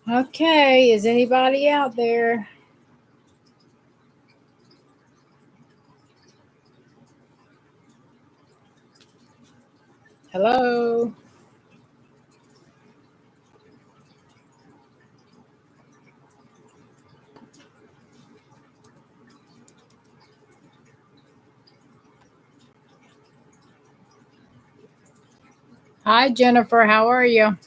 Okay, is anybody out there? Hello? Hi, Jennifer. How are you?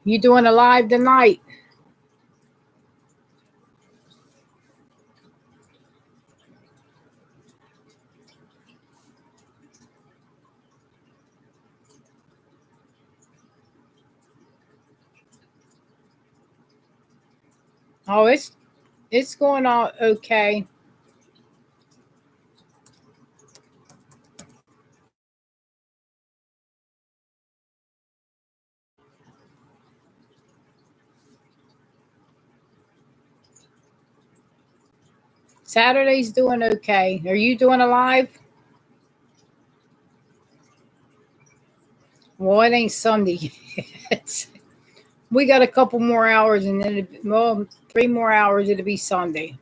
You doing a live tonight? Oh, it's going on okay. Saturday's doing okay. Are you doing a live? Well, it ain't Sunday yet. We got a couple more hours and then, well, 3 more hours, it'll be Sunday.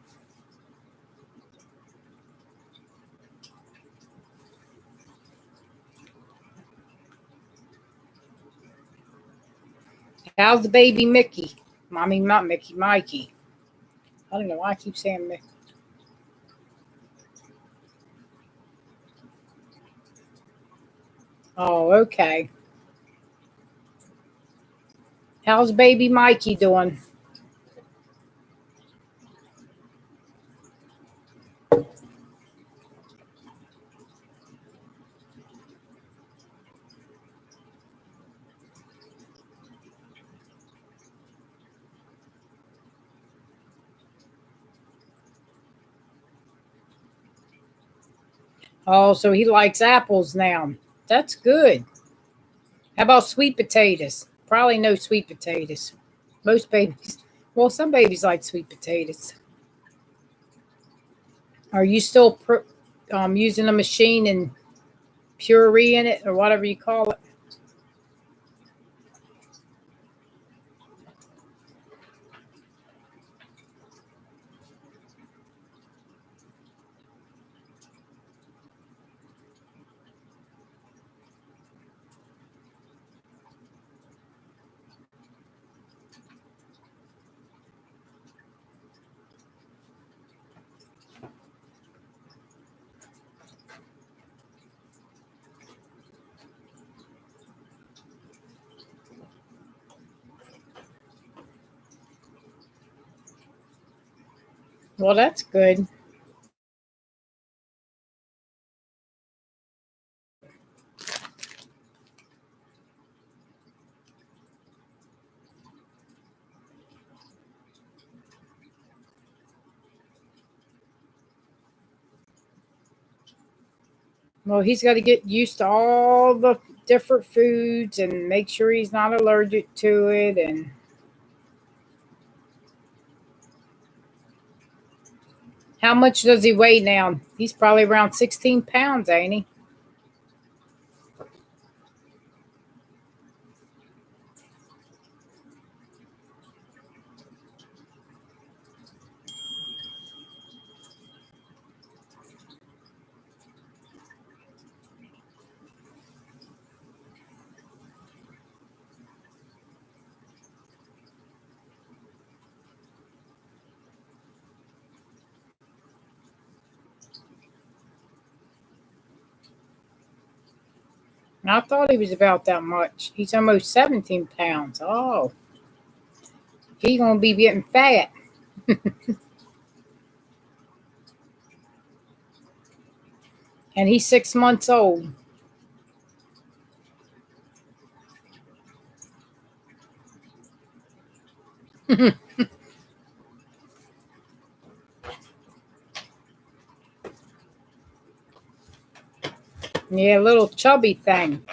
How's the baby Mickey? I mean, not Mickey, Mikey. I don't know why I keep saying Mickey. Oh, okay. How's baby Mikey doing? Oh, so he likes apples now. That's good. How about sweet potatoes? Probably no sweet potatoes. Most babies, well, some babies like sweet potatoes. Are you still using a machine and puree in it or whatever you call it? Well, that's good. Well, he's got to get used to all the different foods and make sure he's not allergic to it. And how much does he weigh now? He's probably around 16 pounds, ain't he? I thought he was about that much. He's almost 17 pounds. Oh, he's going to be getting fat. And he's 6 months old. Yeah, little chubby thing.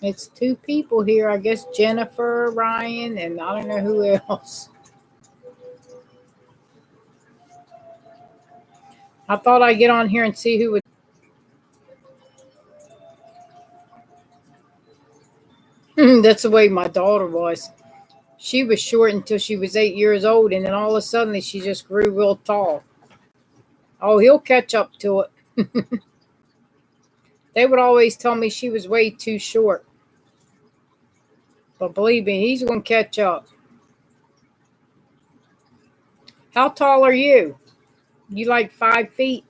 It's two people here. I guess Jennifer, Ryan, and I don't know who else. I thought I'd get on here and see who would. That's the way my daughter was. She was short until she was 8 years old, and then all of a sudden she just grew real tall. Oh, he'll catch up to it. They would always tell me she was way too short. But believe me, he's going to catch up. How tall are you? You like 5 feet?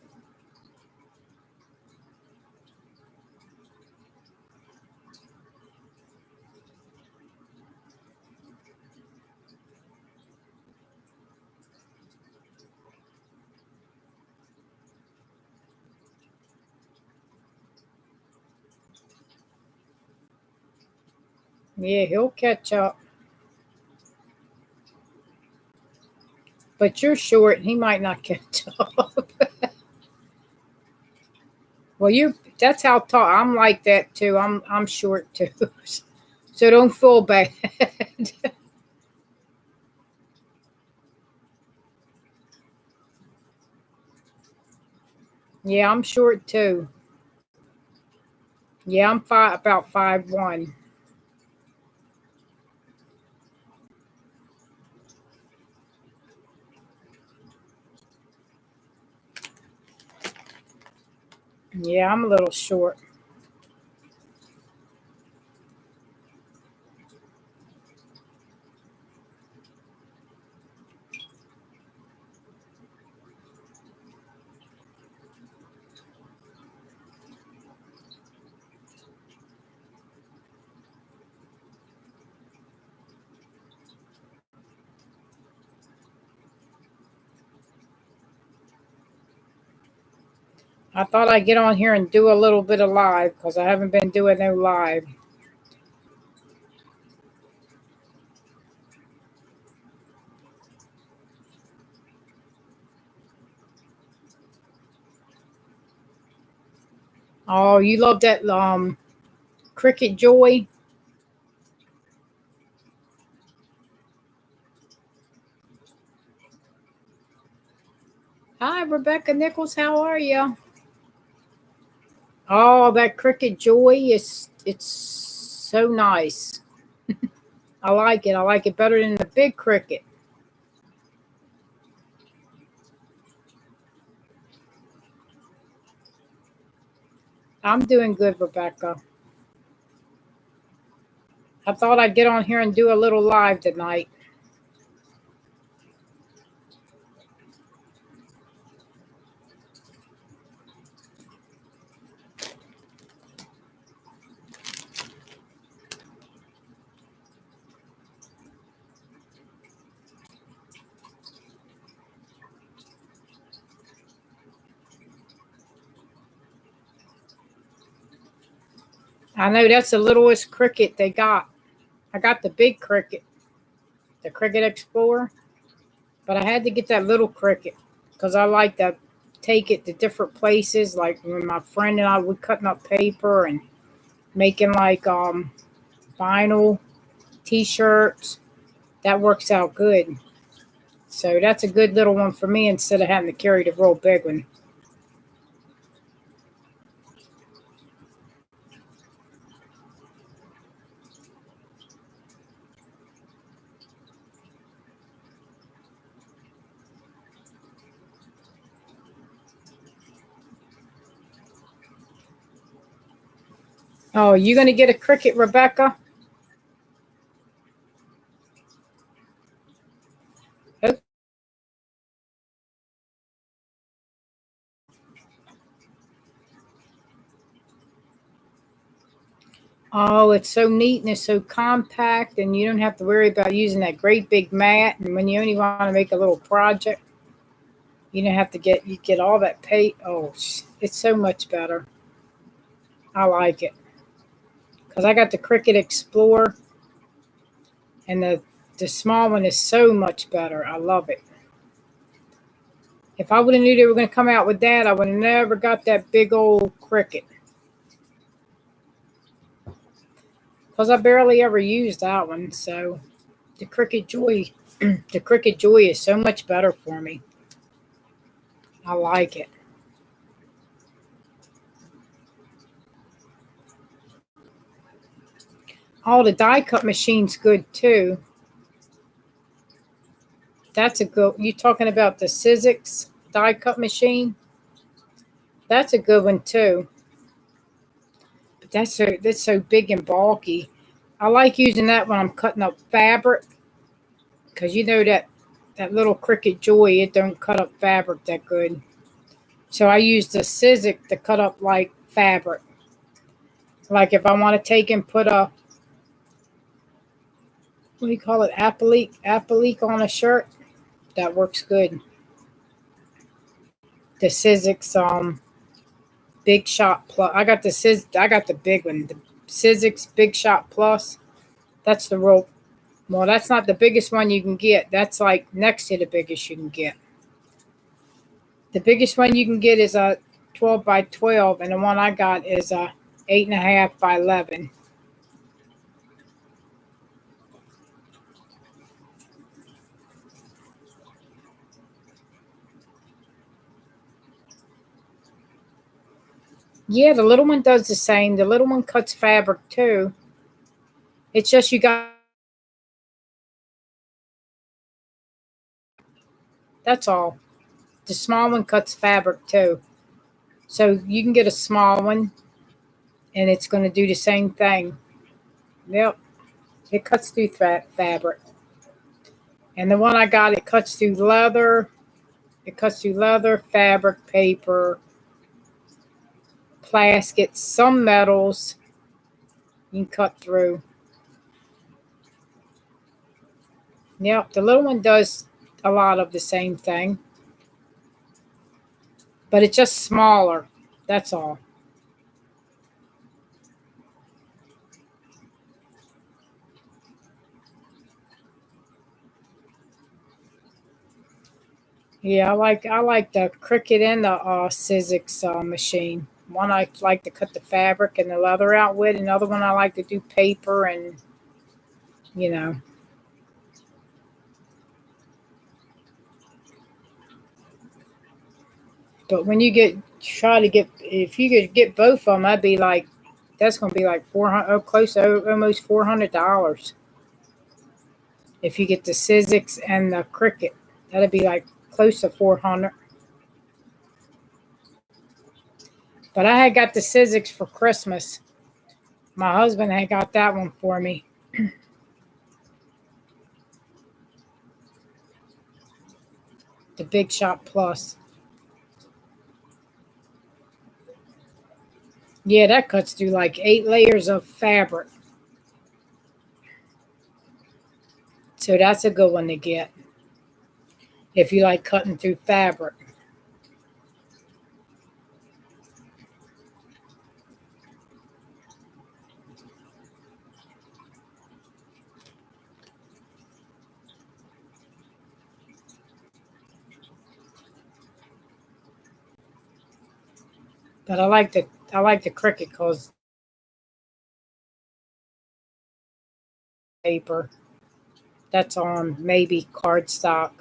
Yeah, he'll catch up. But you're short, he might not catch up. Well, that's how tall. I'm like that too. I'm short too. So don't feel bad. Yeah, I'm short too. Yeah, I'm about 5'1". Yeah, I'm a little short. I thought I'd get on here and do a little bit of live because I haven't been doing no live. Oh, you love that Cricket Joy? Hi, Rebecca Nichols. How are you? Oh, that Cricket Joy is it's so nice. I like it. I like it better than the big cricket. I'm doing good, Rebecca. I thought I'd get on here and do a little live tonight. I know that's the littlest cricket they got. I got the big cricket, the Cricket Explorer, but I had to get that little cricket because I like to take it to different places. Like when my friend and I would cutting up paper and making like vinyl t-shirts. That works out good. So that's a good little one for me instead of having to carry the real big one. Oh, you gonna get a cricket, Rebecca? Oh, it's so neat and it's so compact, and you don't have to worry about using that great big mat. And when you only want to make a little project, you don't have to get all that paint. Oh, it's so much better. I like it because I got the Cricut Explorer, and the small one is so much better. I love it. If I would have knew they were going to come out with that, I would have never got that big old Cricut. because I barely ever use that one. So the Cricket Joy, the Cricket Joy is so much better for me. I like it. Oh, the die cut machine's good too. That's a good. You talking about the Sizzix die cut machine? That's a good one too. But that's so big and bulky. I like using that when I'm cutting up fabric because you know that little Cricut Joy, it don't cut up fabric that good. So I use the Sizzix to cut up like fabric. Like if I want to take and put a, what do you call it, applique on a shirt, that works good. The Sizzix Big Shot Plus. I got the big one, the Sizzix Big Shot Plus. That's the real. Well, that's not the biggest one you can get. That's like next to the biggest you can get. The biggest one you can get is a 12 by 12, and the one I got is a 8.5 by 11. Yeah, the little one does the same. The little one cuts fabric too. It's just you got. That's all. The small one cuts fabric too. So you can get a small one, and it's going to do the same thing. Yep, it cuts through fabric. And the one I got, it cuts through leather. It cuts through leather, fabric, paper, plastic, some metals you can cut through. Yep, the little one does a lot of the same thing, but it's just smaller. That's all. Yeah, I like the Cricut and the Sizzix machine. One I like to cut the fabric and the leather out with. Another one I like to do paper and you know. But when you get try to get if you could get both of them, I'd be like that's going to be like 400, oh, close to almost $400 if you get the Sizzix and the Cricut. That'd be like close to 400. But I had got the Sizzix for Christmas. My husband had got that one for me. The Big Shot Plus. Yeah, that cuts through like 8 layers of fabric. So that's a good one to get if you like cutting through fabric. But I like the Cricut because paper that's on maybe cardstock.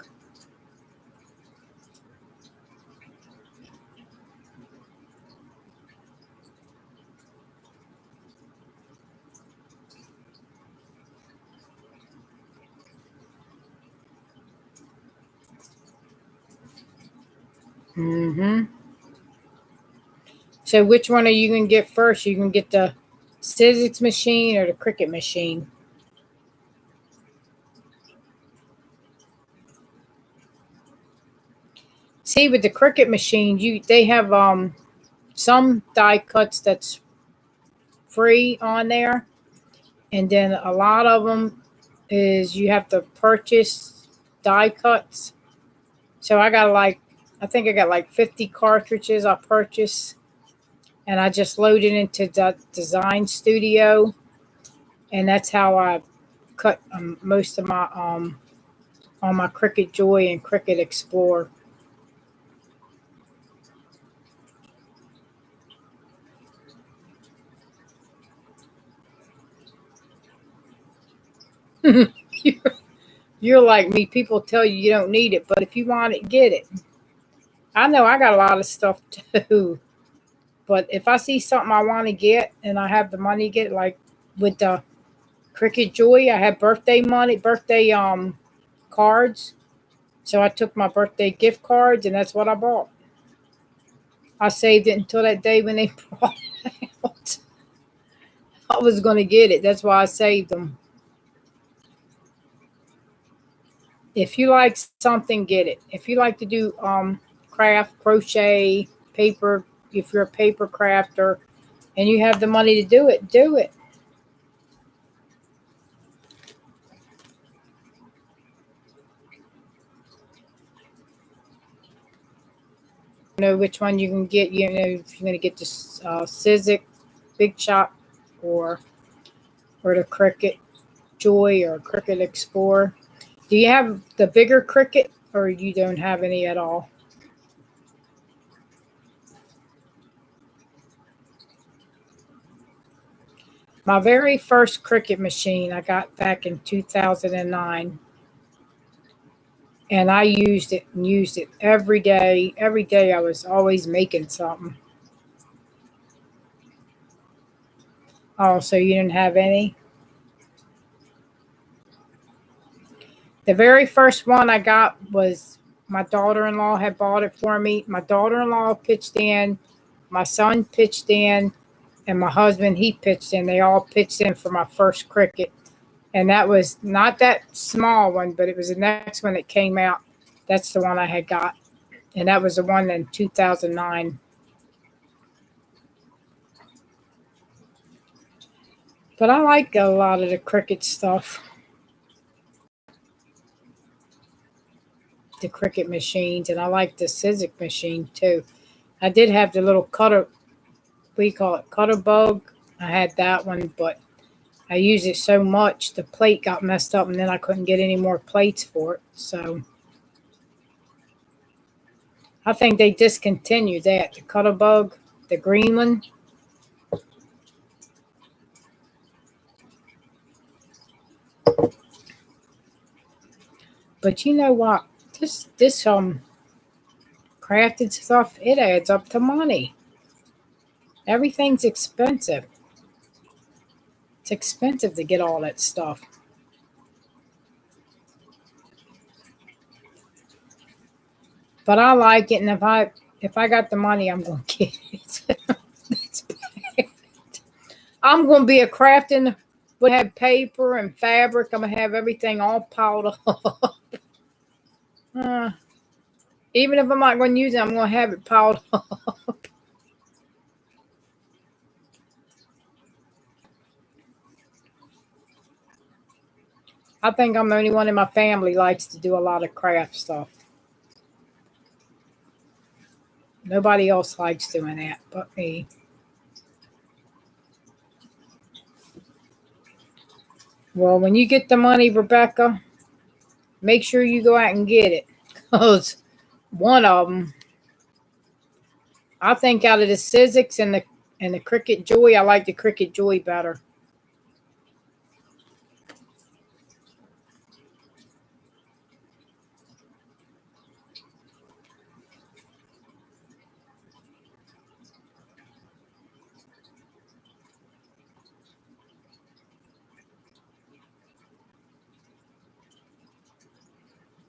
Hmm. So which one are you gonna get first? You can get the Sizzix machine or the Cricut machine. See, with the Cricut machine, they have some die cuts that's free on there, and then a lot of them is you have to purchase die cuts. So I think I got like 50 cartridges I purchased, and I just load it into the Design Studio, and that's how I cut most of my on my Cricut Joy and Cricut Explore. You're like me. People tell you you don't need it, but if you want it, get it. I know I got a lot of stuff too, but if I see something I want to get and I have the money to get it, like with the Cricket Joy, I had birthday money, birthday cards. So I took my birthday gift cards and that's what I bought. I saved it until that day when they brought it out. I was going to get it. That's why I saved them. If you like something, get it. If you like to do craft, crochet, paper, if you're a paper crafter and you have the money to do it, do it. You know which one you can get. You know if you're going to get the Sizzix Big Shot or the Cricket Joy or Cricket Explorer. Do you have the bigger Cricket or you don't have any at all? My very first Cricut machine I got back in 2009, and I used it and used it every day. Every day I was always making something. Oh, so you didn't have any? The very first one I got was my daughter-in-law had bought it for me. My daughter-in-law pitched in, my son pitched in, and my husband, he pitched in. They all pitched in for my first Cricut. And that was not that small one, but it was the next one that came out. That's the one I had got. And that was the one in 2009. But I like a lot of the Cricut stuff, the Cricut machines, and I like the Sizzix machine too. I did have the little cutter, we call it cutter bug. I had that one, but I used it so much the plate got messed up and then I couldn't get any more plates for it. So I think they discontinued that. The cutter bug, the green one. But you know what? This crafted stuff, it adds up to money. Everything's expensive. It's expensive to get all that stuff. But I like it, and if I got the money, I'm gonna get it. It's bad. I'm gonna be a crafting. Would have paper and fabric. I'm gonna have everything all piled up. Uh, Even if I'm not going to use it, I'm going to have it piled up. I think I'm the only one in my family likes to do a lot of craft stuff. Nobody else likes doing that but me. Well, when you get the money, Rebecca, make sure you go out and get it. Because one of them, I think out of the Sizzix and the Cricut Joy, I like the Cricut Joy better.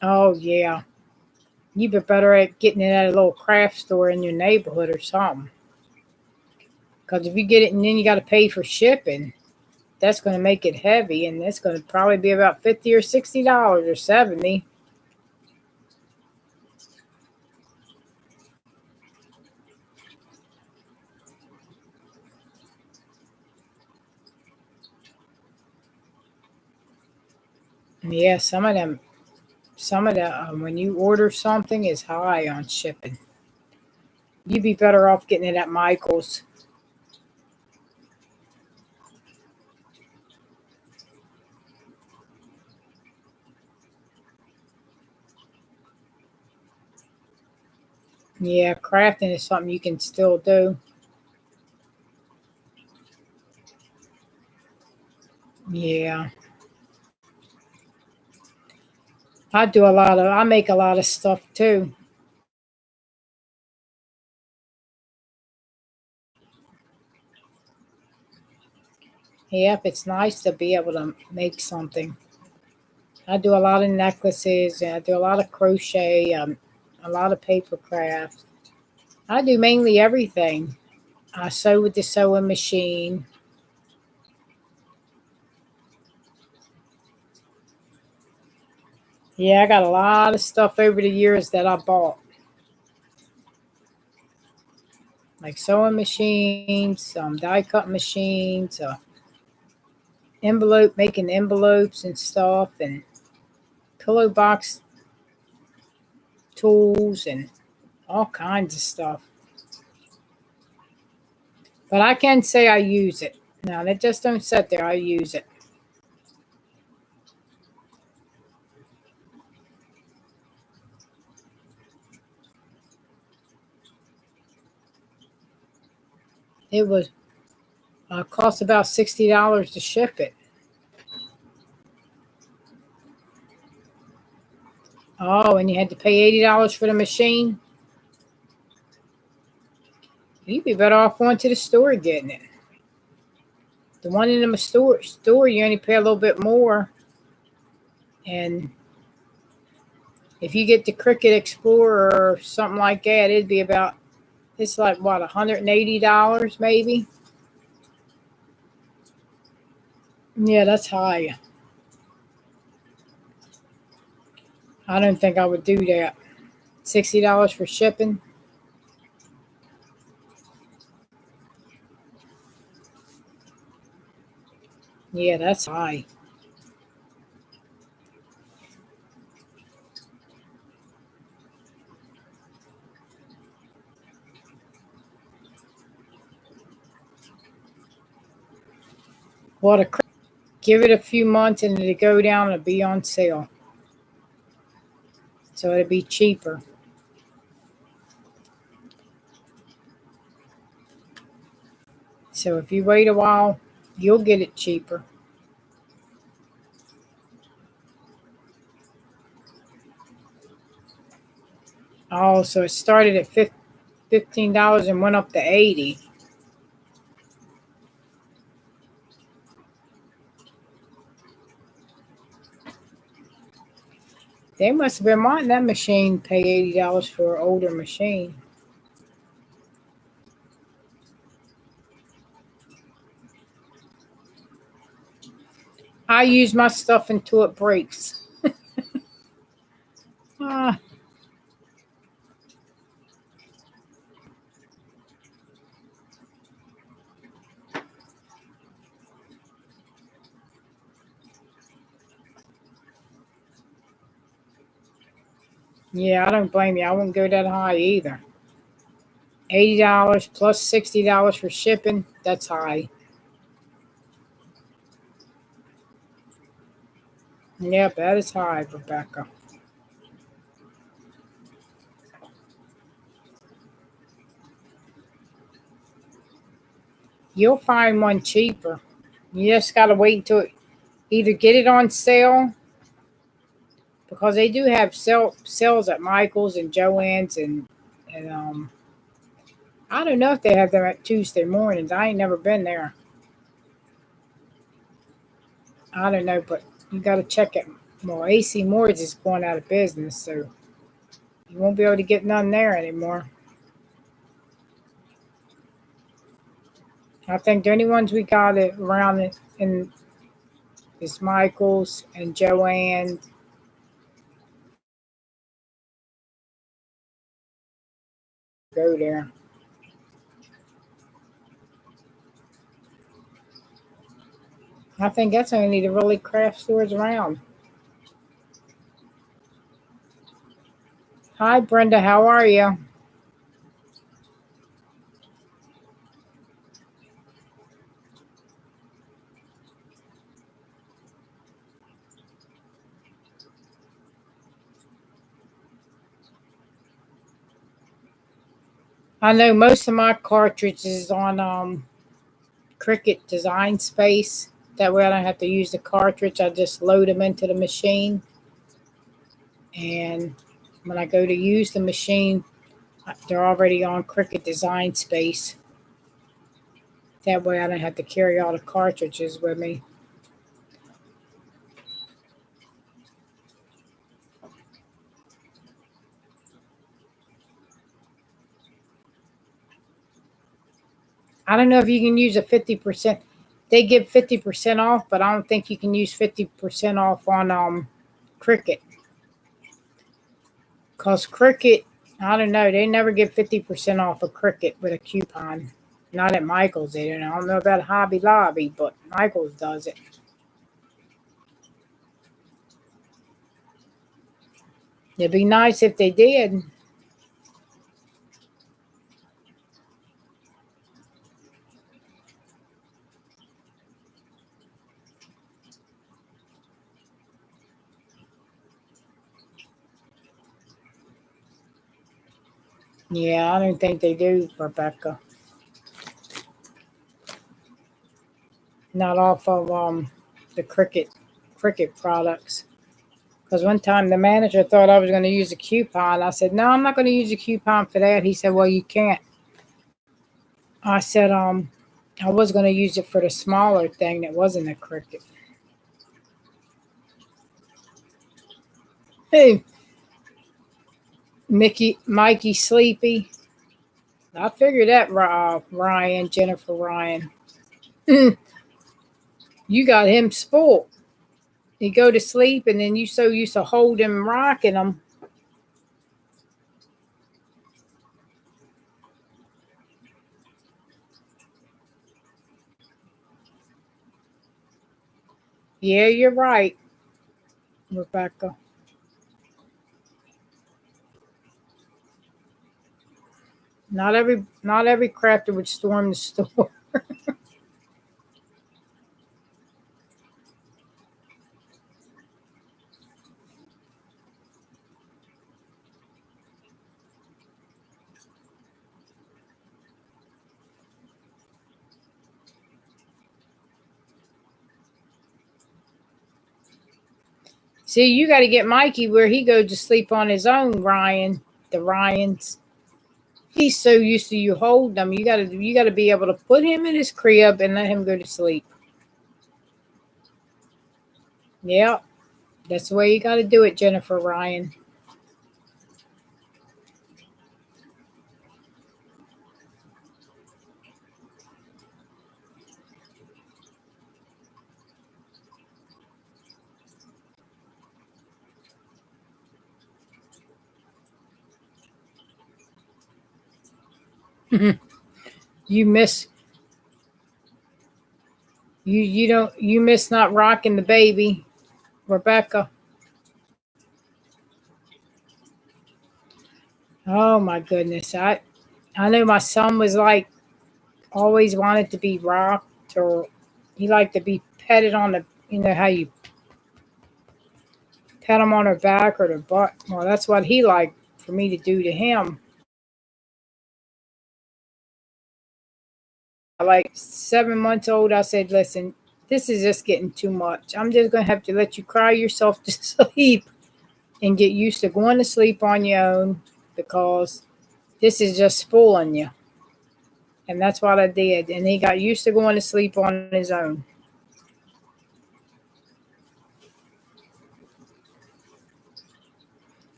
Oh, yeah. You be better at getting it at a little craft store in your neighborhood or something. Because if you get it and then you got to pay for shipping, that's going to make it heavy, and it's going to probably be about $50 or $60 or 70. Yeah, some of the when you order something is high on shipping. You'd be better off getting it at Michael's. Yeah, crafting is something you can still do. Yeah. I make a lot of stuff too. Yep, it's nice to be able to make something. I do a lot of necklaces and I do a lot of crochet, a lot of paper crafts. I do mainly everything. I sew with the sewing machine. Yeah, I got a lot of stuff over the years that I bought, like sewing machines, die cut machines, making envelopes and stuff, and pillow box tools, and all kinds of stuff. But I can say I use it. Now, that just don't sit there. I use it. It was cost about $60 to ship it. Oh, and you had to pay $80 for the machine. You'd be better off going to the store getting it. The one in the store, you only pay a little bit more. And if you get the Cricut Explorer or something like that, it's like what, $180 maybe? Yeah, that's high. I don't think I would do that. $60 for shipping? Yeah, that's high. Well, give it a few months and it'll go down and be on sale. So it'll be cheaper. So if you wait a while, you'll get it cheaper. Oh, so it started at $15 and went up to 80. They must have been wanting that machine pay $80 for an older machine. I use my stuff until it breaks. Ah, yeah, I don't blame you. I wouldn't go that high either. $80 plus $60 for shipping, that's high. Yep, that is high, Rebecca. You'll find one cheaper. You just gotta wait till either get it on sale because they do have sales at Michael's and Joann's and I don't know if they have them at Tuesday mornings. I ain't never been there. I don't know, but you got to check it. Well, AC Moore's is going out of business, so you won't be able to get none there anymore. I think the only ones we got it around in is Michael's and Joanne. Go there. I think that's only the really craft stores around. Hi, Brenda. How are you? I know most of my cartridges on Cricut Design Space. That way I don't have to use the cartridge. I just load them into the machine. And when I go to use the machine, they're already on Cricut Design Space. That way I don't have to carry all the cartridges with me. I don't know if you can use a 50%. They give 50% off, but I don't think you can use 50% off on Cricut. Because Cricut, I don't know, they never give 50% off a Cricut with a coupon. Not at Michael's, they don't. I don't know about Hobby Lobby, but Michael's does it. It'd be nice if they did. Yeah, I don't think they do, Rebecca. Not off of the Cricut products. Because one time the manager thought I was going to use a coupon. I said, no, I'm not going to use a coupon for that. He said, well, you can't. I said, I was going to use it for the smaller thing that wasn't a Cricut. Hey, Mikey Sleepy. I figured that, Jennifer Ryan. You got him spoiled. He go to sleep and then you so used to hold him and rocking him. Yeah, you're right, Rebecca. Not every crafter would storm the store. See, you got to get Mikey where he goes to sleep on his own, Ryan. The Ryans. He's so used to you holding him. You gotta be able to put him in his crib and let him go to sleep. Yeah, that's the way you got to do it, Jennifer Ryan. You miss you don't you miss not rocking the baby, Rebecca. Oh my goodness. I know my son was like always wanted to be rocked, or he liked to be petted on the, how you pet him on her back or the butt. Well, that's what he liked for me to do to him. Like 7 months old, I said, listen, this is just getting too much. I'm just going to have to let you cry yourself to sleep and get used to going to sleep on your own, because this is just spoiling you. And that's what I did. And he got used to going to sleep on his own.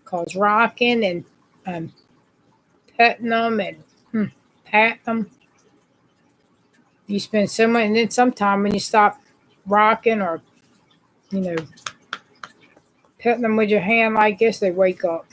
Because rocking and um, petting them and patting them, you spend so much. And then sometime when you stop rocking or, you know, petting them with your hand like this, they wake up.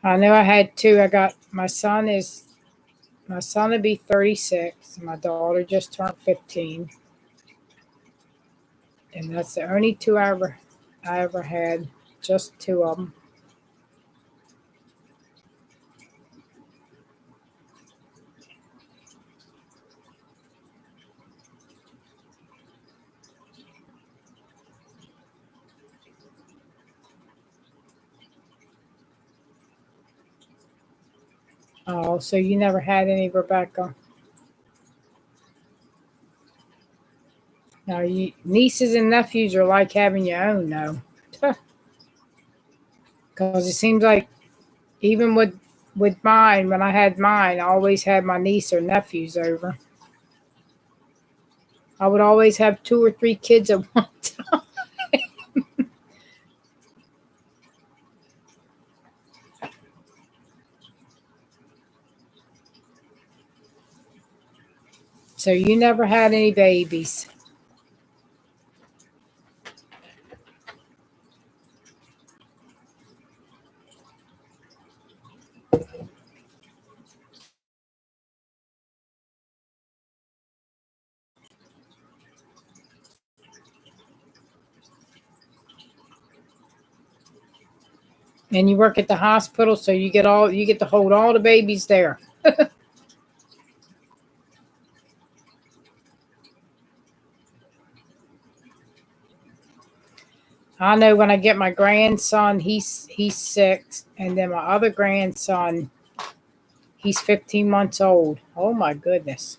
I know I had two. I got my son will be 36. My daughter just turned 15. And that's the only two I ever had. Just two of them. Oh, so you never had any, Rebecca? No, you nieces and nephews are like having your own, though. Because it seems like even with mine, when I had mine, I always had my niece or nephews over. I would always have two or three kids at once. So you never had any babies. And you work at the hospital, so you get to hold all the babies there. I know when I get my grandson, he's 6, and then my other grandson, he's 15 months old. Oh my goodness.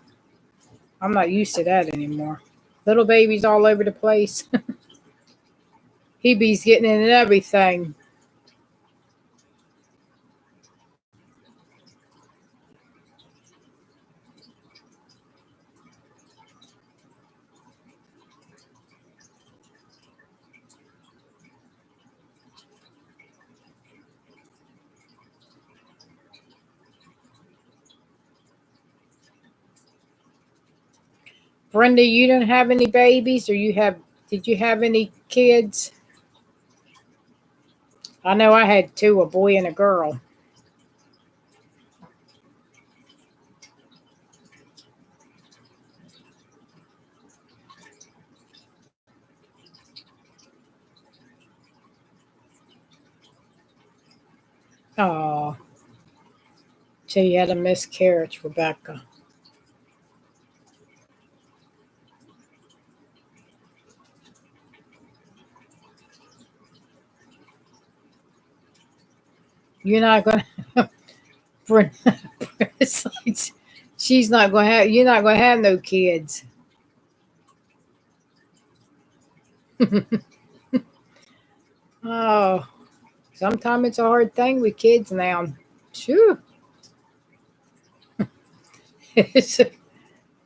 I'm not used to that anymore. Little babies all over the place. He be's getting in everything. Brenda, you don't have any babies, or did you have any kids? I know I had two, a boy and a girl. Oh, so you had a miscarriage, Rebecca. You're not gonna Brenda, it's like she's not gonna have you're not gonna have no kids. Oh, sometimes it's a hard thing with kids now. Phew. It's,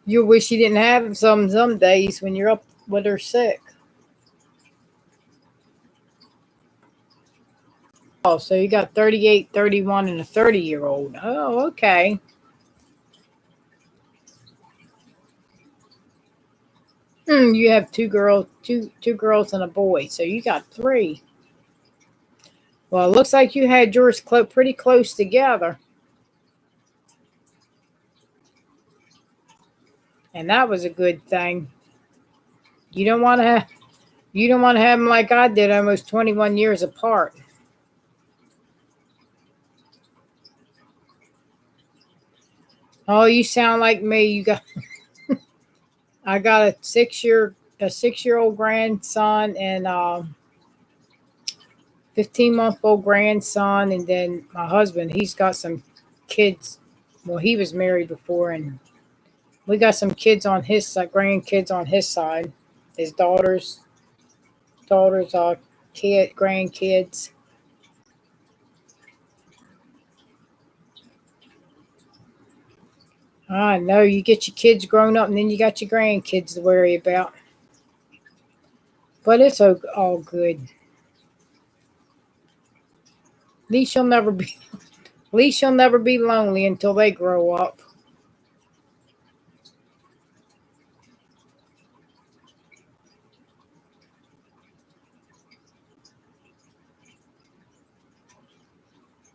you wish you didn't have some days when you're up with her sick. Oh, so you got 38, 31, and a 30-year-old. Oh, okay. You have two girls and a boy, so you got three. Well, it looks like you had yours pretty close together, and that was a good thing. You don't want to have you don't want to have them like I did, almost 21 years apart. Oh, you sound like me. I got a 6-year old grandson and 15-month old grandson, and then my husband. He's got some kids. Well, he was married before, and we got some kids on his side, grandkids on his side. His daughters, grandkids. I know you get your kids grown up, and then you got your grandkids to worry about. But it's all good. At least you'll never be. At least you'll never be lonely until they grow up.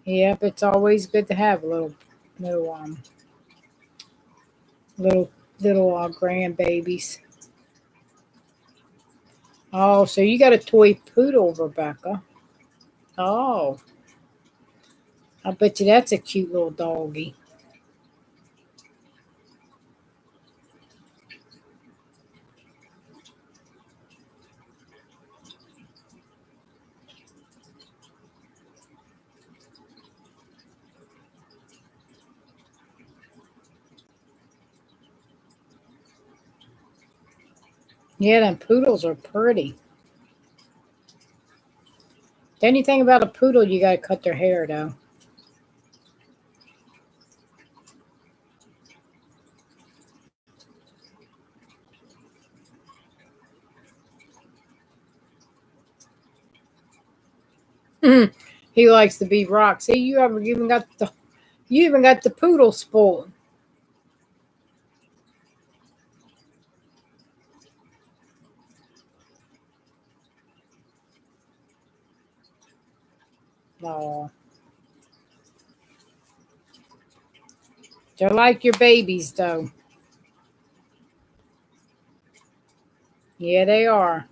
Yep, it's always good to have little, little, grandbabies. Oh, so you got a toy poodle, Rebecca? Oh, I bet you that's a cute little doggy. Yeah, them poodles are pretty. The only thing about a poodle, you gotta cut their hair though. He likes to be rocked. See, you even got the poodle spoiled. No, they're like your babies though. Yeah, they are.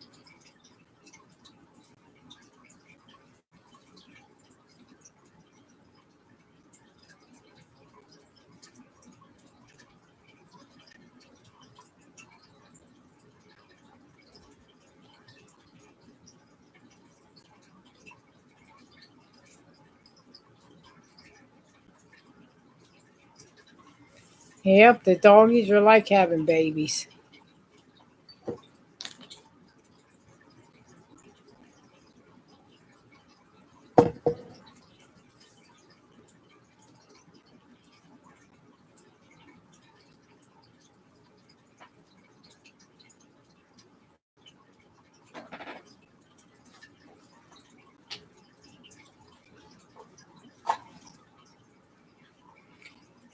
Yep, the doggies are like having babies.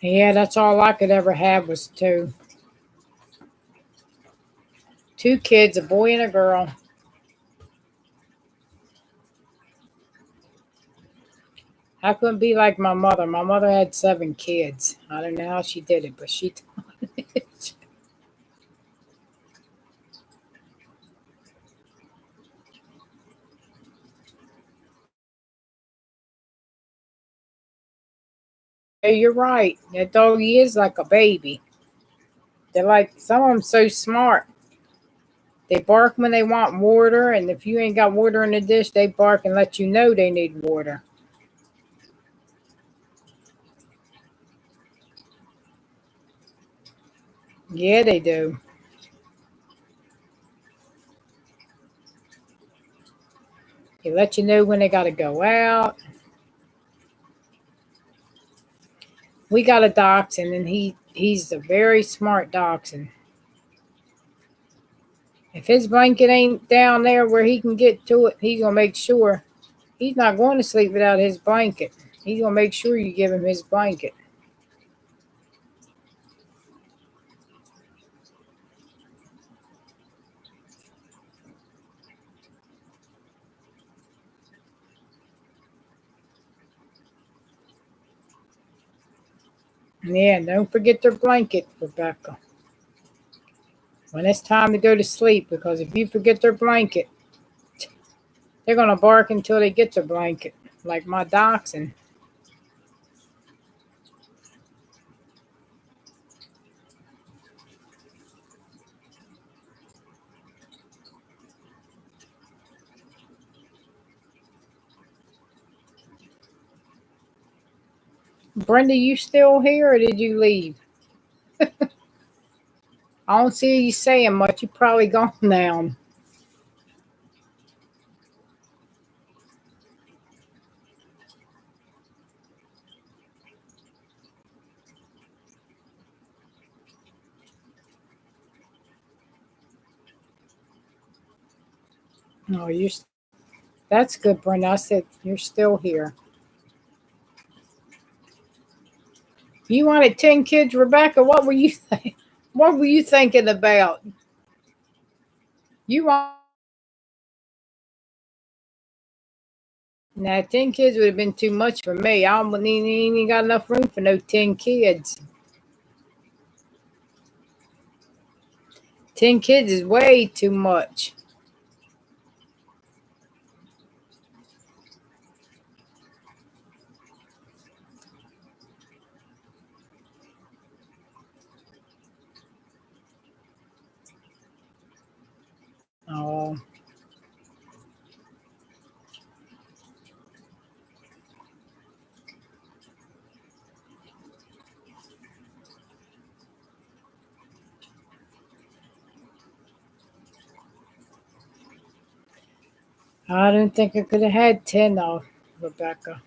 Yeah, that's all I could ever have was two kids, a boy and a girl. I couldn't be like my mother. My mother had 7 kids. I don't know how she did it, but she did. Yeah, you're right. That doggy is like a baby. They're like some of them so smart. They bark when they want water, and if you ain't got water in the dish, they bark and let you know they need water. Yeah, they do. They let you know when they got to go out. We got a dachshund, and he's a very smart dachshund. If his blanket ain't down there where he can get to it, he's gonna make sure he's not going to sleep without his blanket. He's gonna make sure you give him his blanket. Yeah, don't forget their blanket, Rebecca, when it's time to go to sleep. Because if you forget their blanket, they're gonna bark until they get their blanket, like my dachshund. Brenda, you still here or did you leave? I don't see you saying much. You probably gone now. No, that's good, Brenda. I said you're still here. You wanted 10 kids, Rebecca. What were you thinking about? You want Now 10 kids would have been too much for me. I don't ain't got enough room for no 10 kids. 10 kids is way too much. Oh, I don't think I could have had 10 though, Rebecca.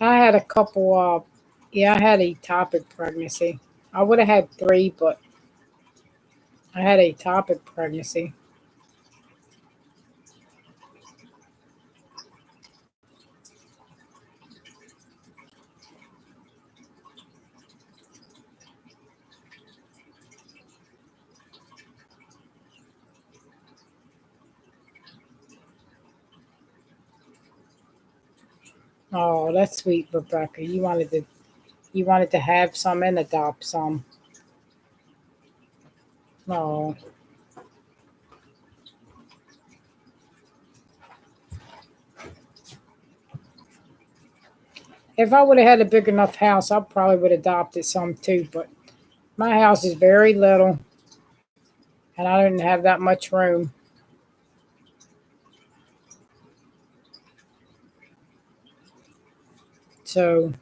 I had a couple yeah, I had ectopic pregnancy. I would have had three, but I had ectopic pregnancy. Oh, that's sweet, Rebecca. You wanted to have some and adopt some. Oh, if I would have had a big enough house, I probably would have adopted some too. But my house is very little, and I didn't have that much room. So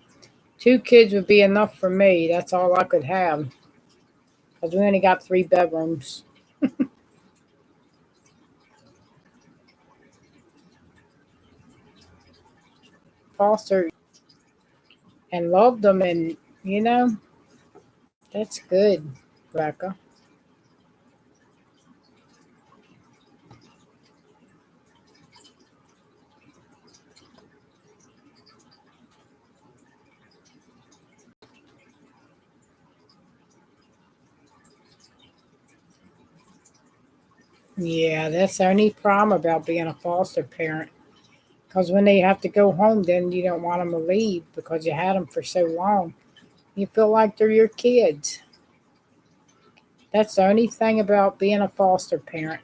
two kids would be enough for me. That's all I could have because we only got 3 bedrooms. Foster and loved them, and you know that's good, Rebecca. Yeah, that's the only problem about being a foster parent. Because when they have to go home, then you don't want them to leave because you had them for so long. You feel like they're your kids. That's the only thing about being a foster parent.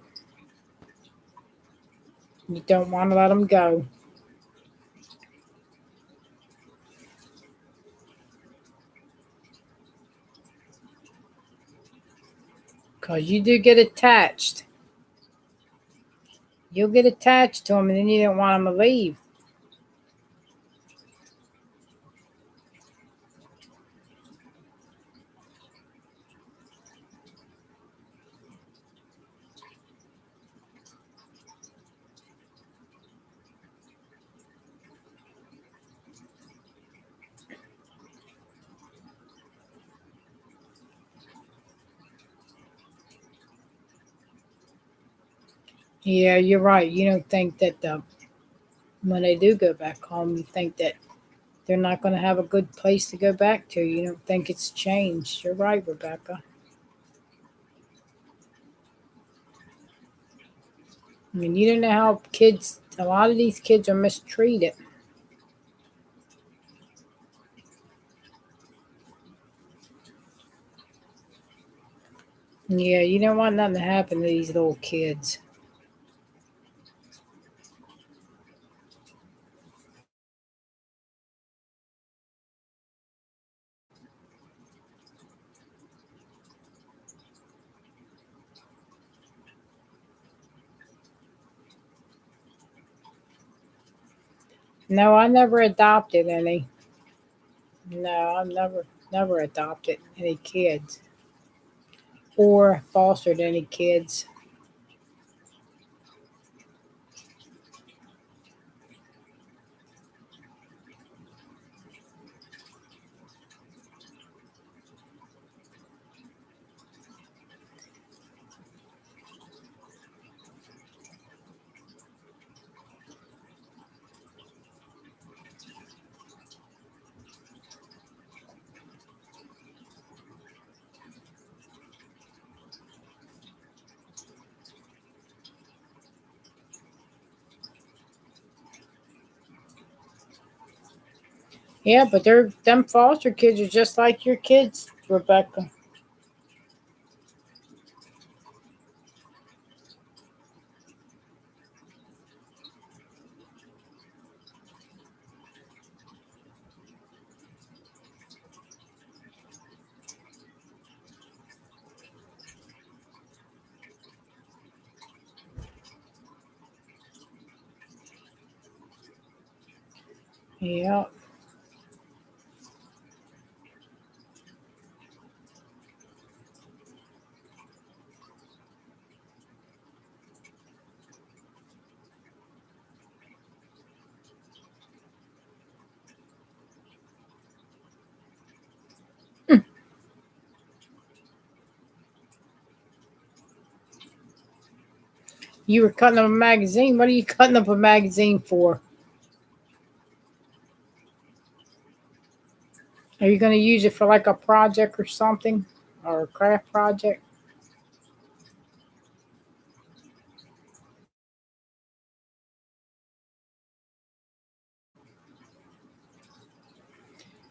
You don't want to let them go because you do get attached. You'll get attached to them and then you don't want them to leave. Yeah, you're right. You don't think that when they do go back home, you think that they're not going to have a good place to go back to. You don't think it's changed. You're right, Rebecca. I mean, you don't know how a lot of these kids are mistreated. Yeah, you don't want nothing to happen to these little kids. No, I never adopted any. No, I've never adopted any kids or fostered any kids. Yeah, but they're them foster kids are just like your kids, Rebecca. Yeah. You were cutting up a magazine. What are you cutting up a magazine for? Are you going to use it for like a project or something? Or a craft project?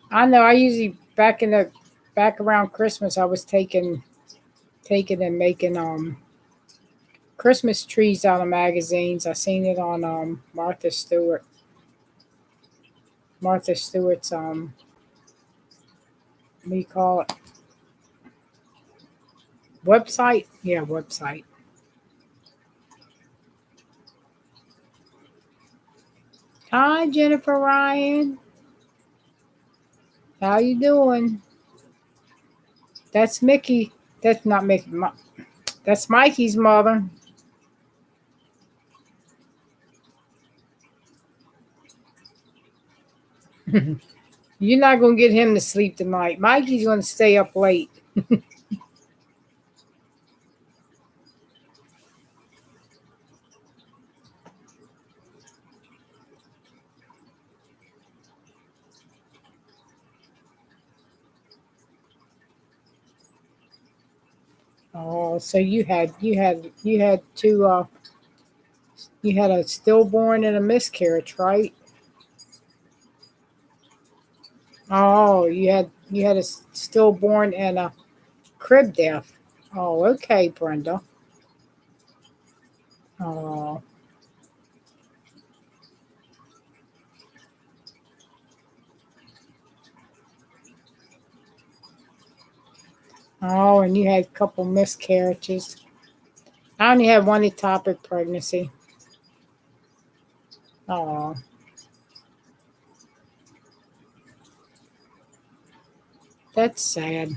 I know I usually back around Christmas I was taking and making Christmas trees out of magazines. I seen it on Martha Stewart's what do you call it? Website? Yeah, website. Hi Jennifer Ryan. How you doing? That's Mickey. That's not Mickey. That's Mikey's mother. You're not gonna get him to sleep tonight. Mikey's gonna stay up late. Oh, so you had two you had a stillborn and a miscarriage, right? Oh, you had a stillborn and a crib death. Oh, okay, Brenda. Oh, oh, and you had a couple miscarriages. I only had one ectopic pregnancy. Oh, that's sad.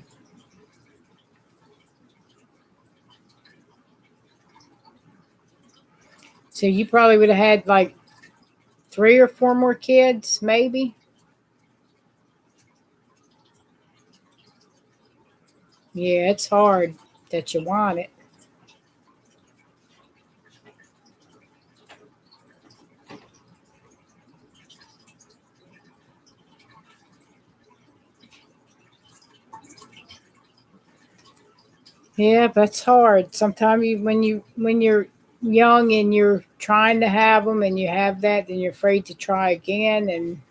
So you probably would have had like three or four more kids, maybe. Yeah, it's hard that you want it. Yeah, that's hard. Sometimes when you're young and you're trying to have them and you have that, then you're afraid to try again, and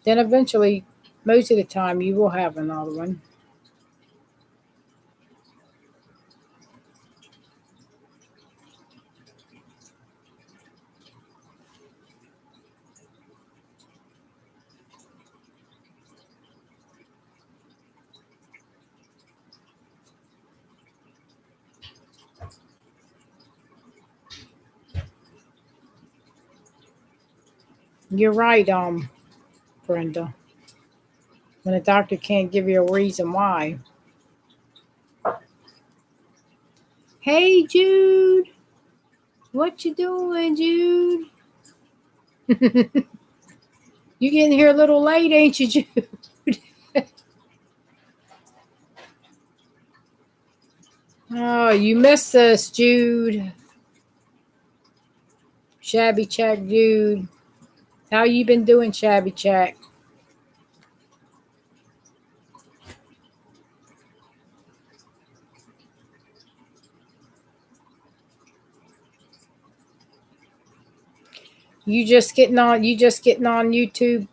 then eventually, most of the time, you will have another one. You're right, Brenda. When a doctor can't give you a reason why. Hey, Jude, what you doing, Jude? You getting here a little late, ain't you, Jude? Oh, you missed us, Jude. Shabby Chack Jude. How you been doing, Shabby Chack? You just getting on YouTube,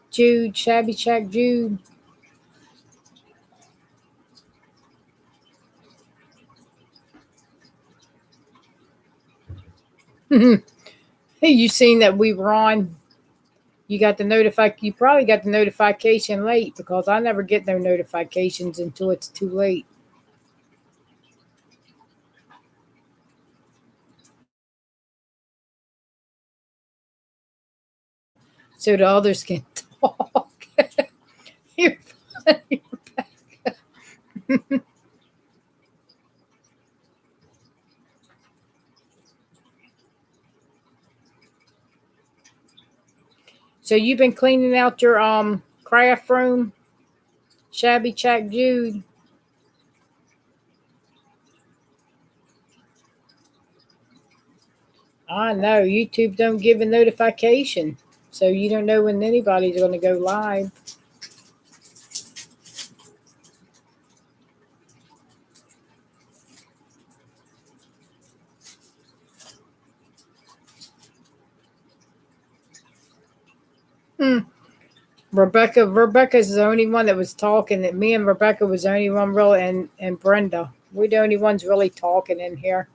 Jude, Shabby Chack Jude. You seen that we were on. You probably got the notification late because I never get no notifications until it's too late. So the others can talk. You're funny. So you've been cleaning out your craft room, Shabby Chack Jude. I know YouTube don't give a notification, so you don't know when anybody's going to go live. Hmm. Rebecca's the only one that was talking. That me and Rebecca was the only one really, and Brenda. We're the only ones really talking in here.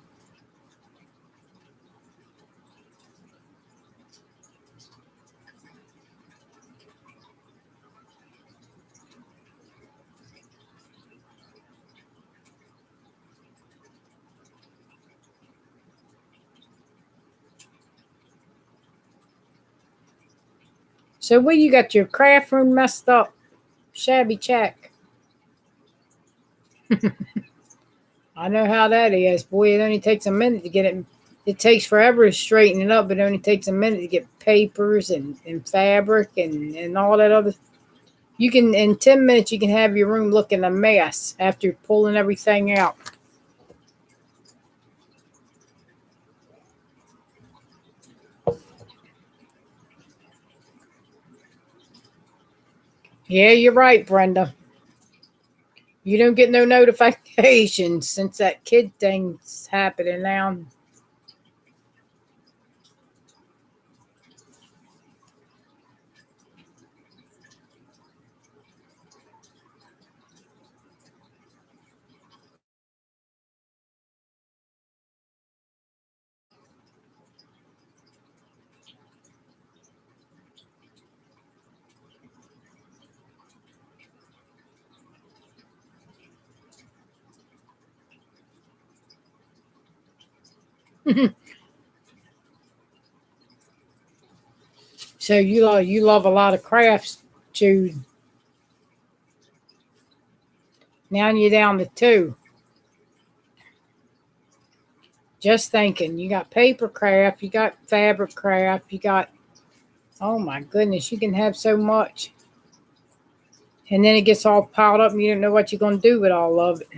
So what you got your craft room messed up, shabby check. I know how that is. Boy, it only takes a minute to get it. It takes forever to straighten it up, but it only takes a minute to get papers and fabric and all that other. You can in 10 minutes you can have your room looking a mess after pulling everything out. Yeah, you're right, Brenda. You don't get no notifications since that kid thing's happening now. So you love a lot of crafts, Jude. Now you're down to two. Just thinking, you got paper craft, you got fabric craft, you got, oh my goodness, you can have so much. And then it gets all piled up and you don't know what you're going to do with all of it.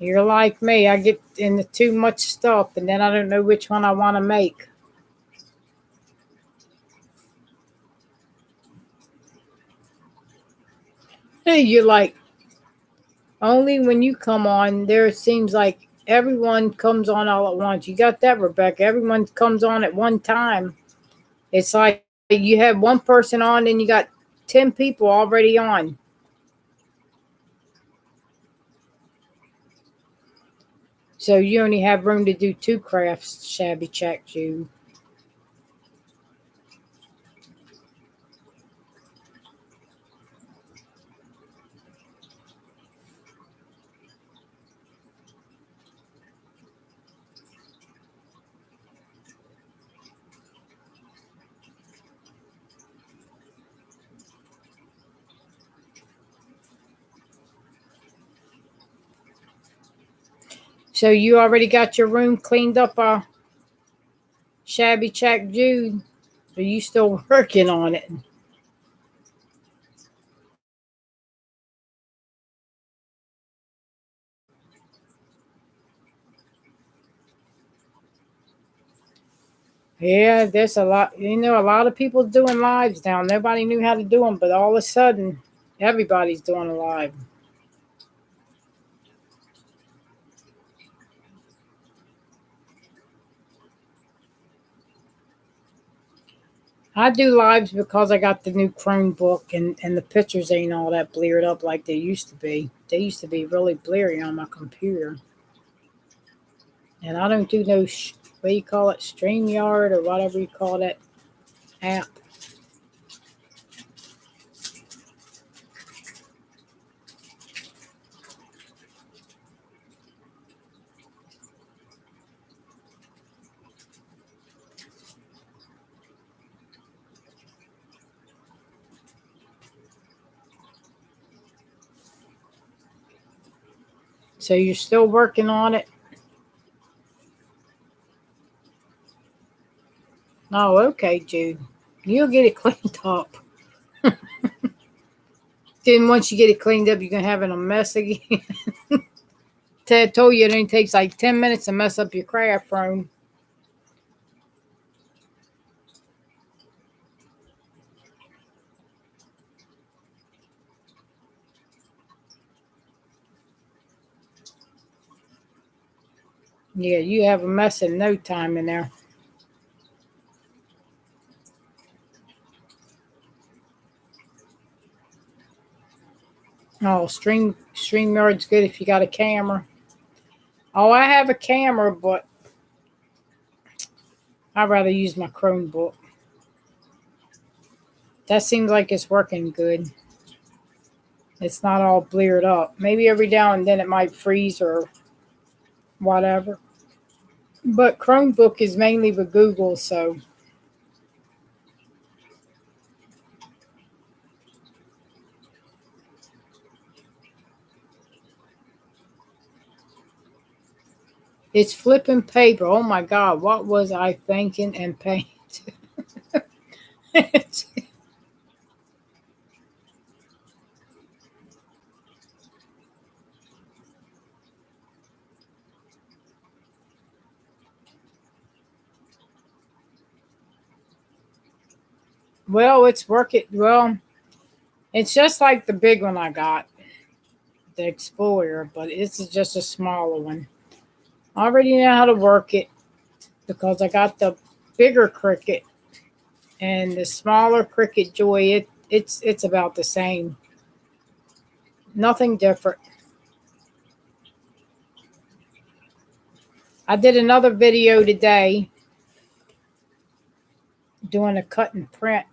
You're like me, I get into too much stuff and then I don't know which one I want to make. You're like, only when you come on, there it seems like everyone comes on all at once. You got that, Rebecca? Everyone comes on at one time. It's like you have one person on and you got 10 people already on. So you only have room to do two crafts, shabby checked you. So you already got your room cleaned up, shabby checked Jude? Are you still working on it? Yeah, there's a lot. A lot of people doing lives now. Nobody knew how to do them, but all of a sudden, everybody's doing a live. I do lives because I got the new Chromebook and the pictures ain't all that bleared up like they used to be. They used to be really blurry on my computer. And I don't do no, what do you call it, StreamYard or whatever you call that app. So you're still working on it? Oh, okay, Jude. You'll get it cleaned up. Then once you get it cleaned up, you're gonna have it a mess again. Ted told you it only takes like 10 minutes to mess up your craft room. Yeah, you have a mess in no time in there. Oh, StreamYard's good if you got a camera. Oh, I have a camera, but I'd rather use my Chromebook. That seems like it's working good. It's not all bleared up. Maybe every now and then it might freeze or whatever. But Chromebook is mainly with Google, so it's flipping paper. Oh my God, what was I thinking and paint? Well, it's working. Well, it's just like the big one I got, the Explorer, but it's just a smaller one. I already know how to work it because I got the bigger Cricut and the smaller Cricut Joy. It's about the same. Nothing different. I did another video today doing a cut and print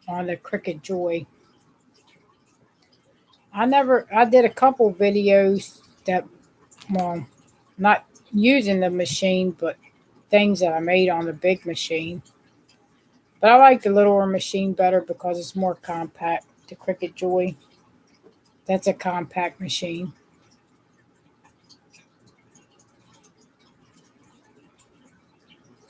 on the Cricut Joy. I did a couple videos that, well, not using the machine, but things that I made on the big machine. But I like the littler machine better because it's more compact. The Cricut Joy, that's a compact machine.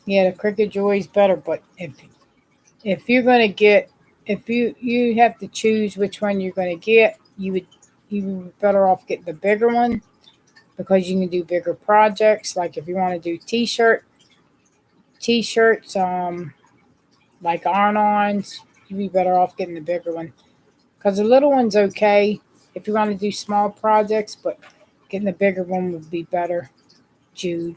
Yeah, the Cricut Joy is better, but if you're gonna get, if you have to choose which one you're gonna get, you would be better off getting the bigger one because you can do bigger projects. Like if you want to do t-shirts, like iron-ons, you'd be better off getting the bigger one because the little one's okay if you want to do small projects, but getting the bigger one would be better. Jude.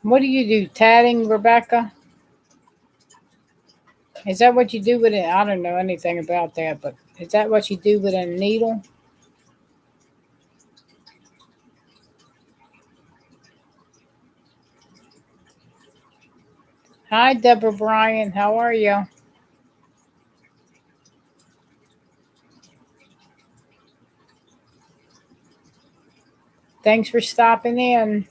What do you do? Tatting, Rebecca? Is that what you do with it? I don't know anything about that, but is that what you do with a needle? Hi, Deborah Bryan. How are you? Thanks for stopping in.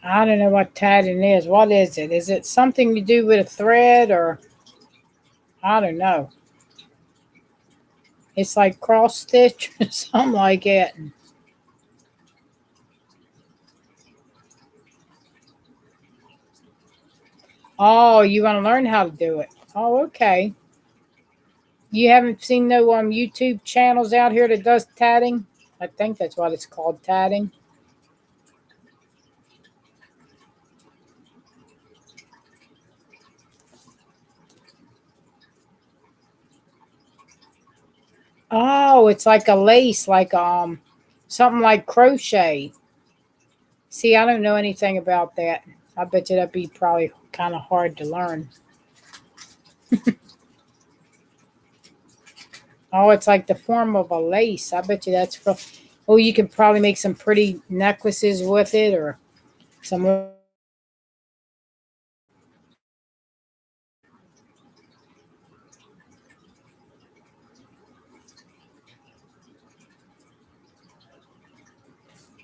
I don't know what tatting is. What is it? Is it something you do with a thread or I don't know. It's like cross stitch or something like it. Oh, you want to learn how to do it? Oh, okay. You haven't seen no YouTube channels out here that does tatting? I think that's what it's called, tatting. Oh, it's like a lace, like Something like crochet. See, I don't know anything about that. I bet you that'd be probably kind of hard to learn. Oh, it's like the form of a lace. I bet you that's from. Oh, you could probably make some pretty necklaces with it, or some. Oh,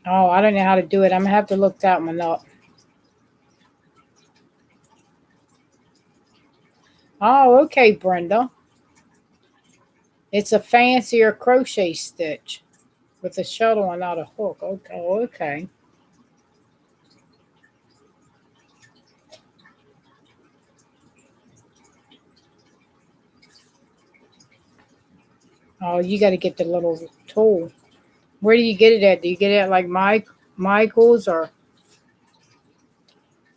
I don't know how to do it. I'm gonna have to look that one up. Oh, okay, Brenda. It's a fancier crochet stitch with a shuttle and not a hook. Okay, okay. Oh, you got to get the little tool. Where do you get it at? Do you get it at like Michael's or?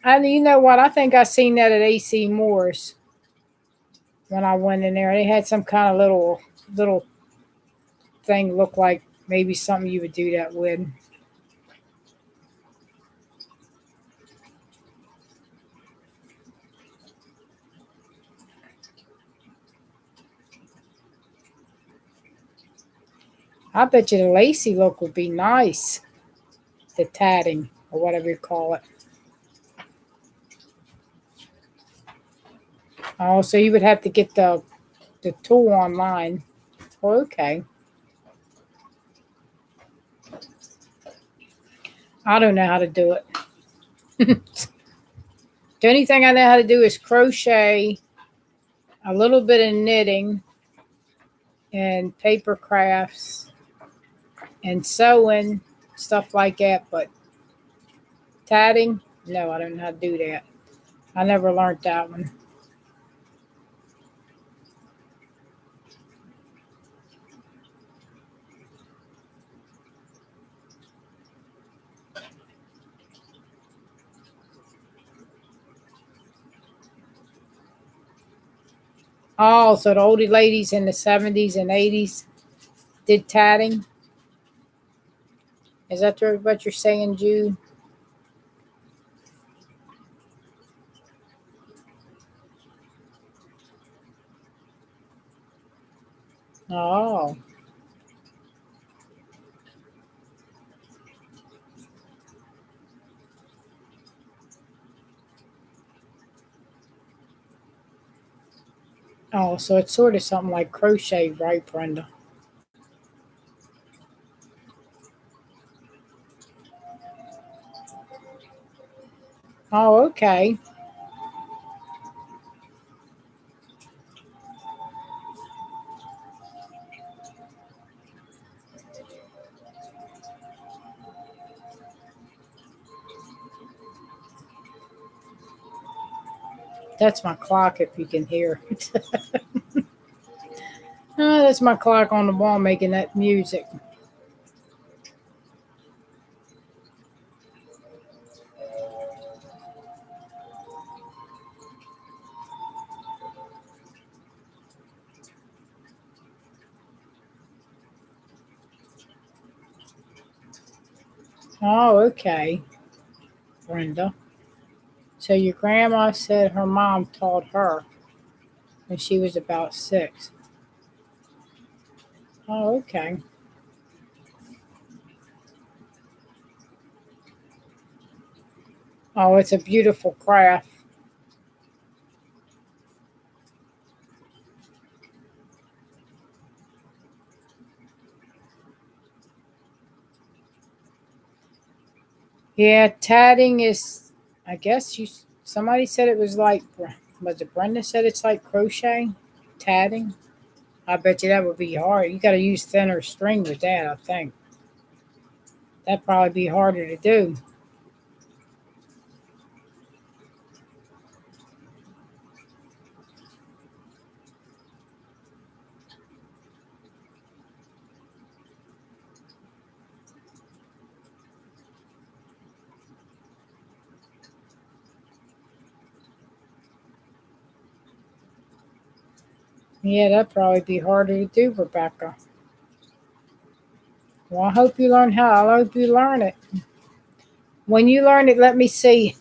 And you know what? I think I seen that at AC Moore's when I went in there. They had some kind of little thing look like maybe something you would do that with. I bet you the lacy look would be nice. The tatting or whatever you call it. Oh, so you would have to get the tool online. Oh, okay. I don't know how to do it. The only thing I know how to do is crochet, a little bit of knitting, and paper crafts, and sewing, stuff like that. But tatting, no, I don't know how to do that. I never learned that one. Oh, so the older ladies in the 70s and 80s did tatting. Is that what you're saying, Jude? Oh, oh, so it's sort of something like crochet, right, Brenda? Oh, okay. That's my clock, if you can hear. Oh, that's my clock on the wall making that music. Oh, okay, Brenda. So your grandma said her mom taught her when she was about 6. Oh, okay. Oh, it's a beautiful craft. Yeah, tatting is, I guess somebody said it was like, was it Brenda said it's like crochet? Tatting? I bet you that would be hard. You got to use thinner string with that, I think. That'd probably be harder to do. Yeah, that'd probably be harder to do, Rebecca. Well, I hope you learn it. When you learn it, let me see.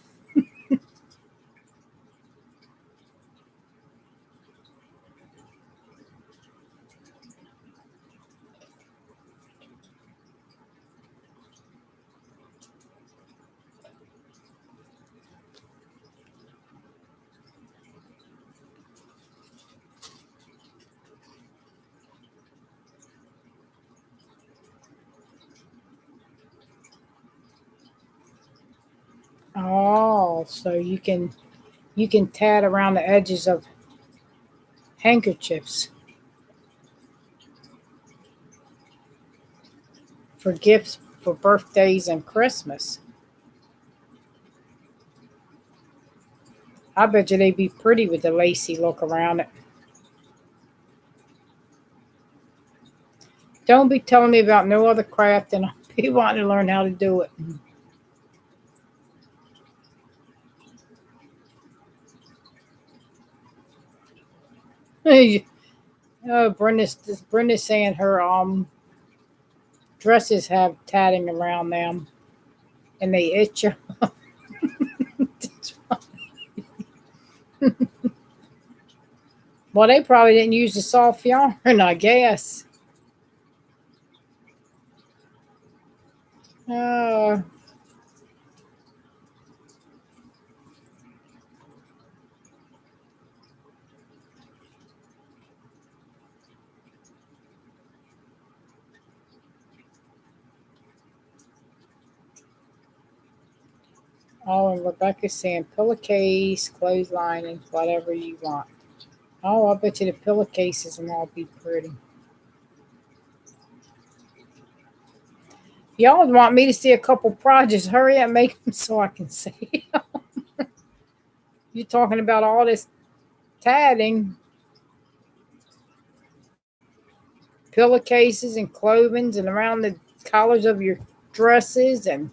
Oh, so you can tat around the edges of handkerchiefs for gifts for birthdays and Christmas. I bet you they'd be pretty with the lacy look around it. Don't be telling me about no other craft and I'll be wanting to learn how to do it. Oh, Brenda's saying her dresses have tatting around them and they itch her. Well, they probably didn't use the soft yarn, I guess. Uh, oh, and Rebecca's saying pillowcase, clothesline, whatever you want. Oh, I bet you the pillowcases and all be pretty. Y'all want me to see a couple projects. Hurry up, make them so I can see. You're talking about all this tatting, pillowcases and clothings and around the collars of your dresses. And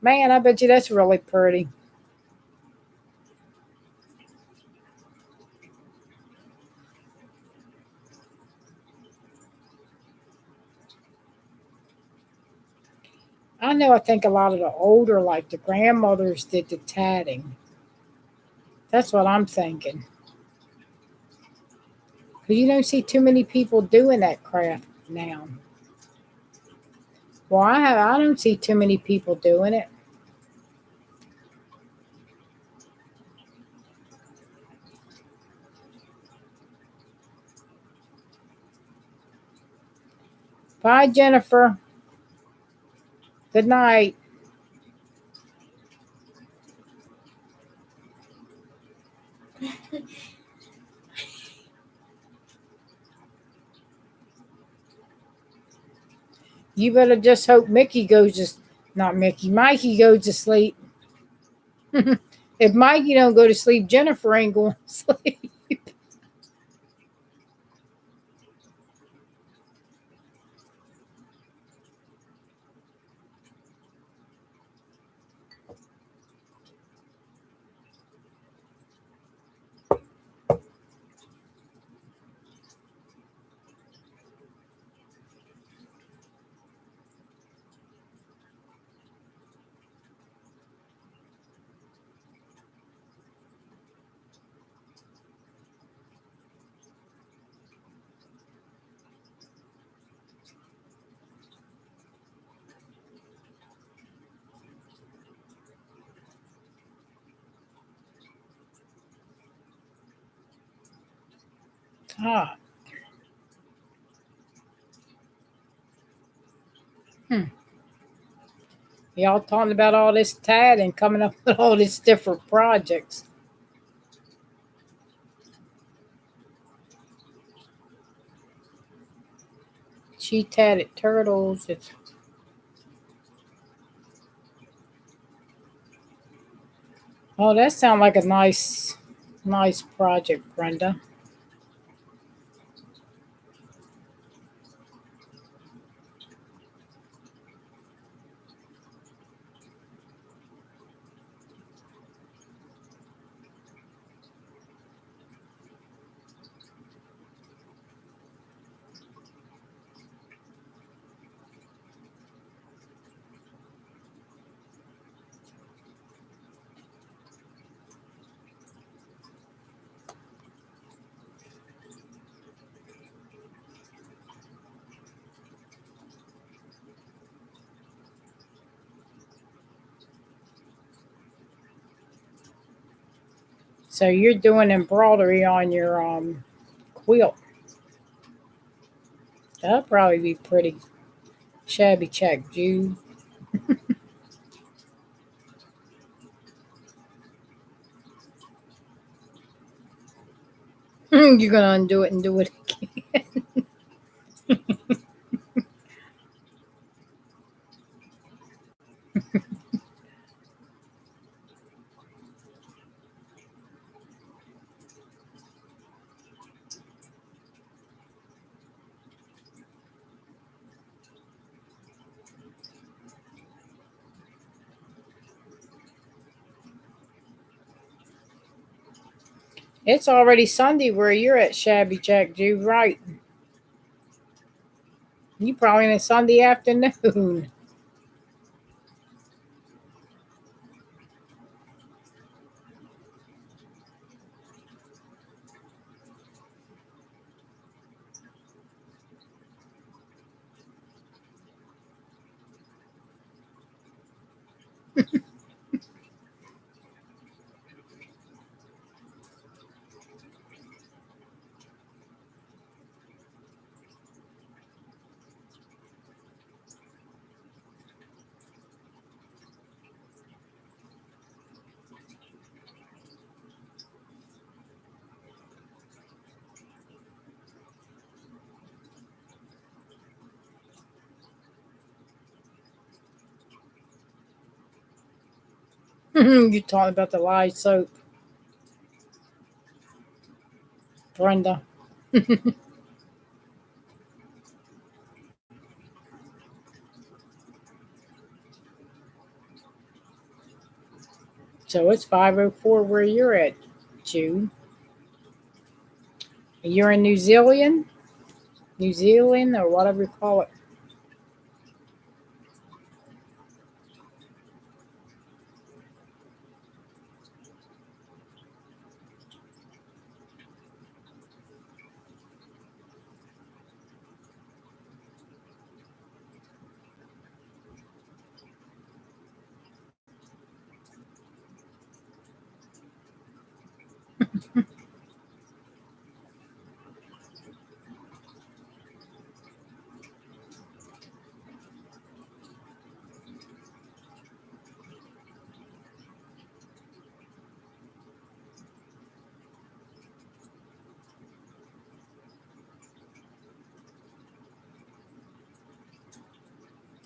man, I bet you that's really pretty. I know I think a lot of the older, like the grandmothers, did the tatting. That's what I'm thinking. Because you don't see too many people doing that craft now. Well, I don't see too many people doing it. Bye, Jennifer. Good night. You better just hope Mickey goes to, not Mickey, Mikey goes to sleep. If Mikey don't go to sleep, Jennifer ain't going to sleep. Ah, hmm. Y'all talking about all this tad and coming up with all these different projects. She tatted turtles. It's oh, that sounds like a nice project, Brenda. So you're doing embroidery on your quilt. That'll probably be pretty. Shabby check, Jude. You're gonna undo it and do it again. It's already Sunday where you're at, Shabby Jack Jude, right? You probably in a Sunday afternoon. You talking about the lye soap, Brenda. So it's 5:04 where you're at, Jude. You're in New Zealand, or whatever you call it.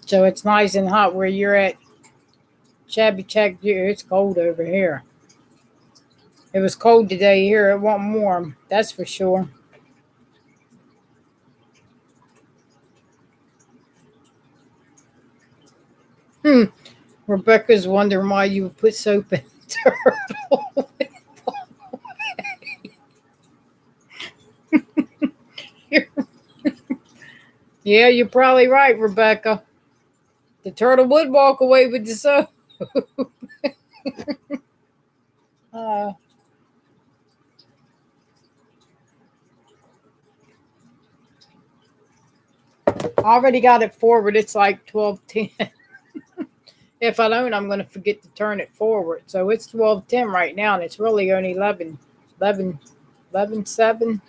So it's nice and hot where you're at, Shabby Check. It's cold over here. It was cold today here. It wasn't warm. That's for sure. Hmm. Rebecca's wondering why you would put soap in the turtle. Yeah, you're probably right, Rebecca. The turtle would walk away with the soap. Uh, I already got it forward. It's like 12:10. If I don't, I'm going to forget to turn it forward. So it's 12:10 right now, and it's really only 11, 11:07.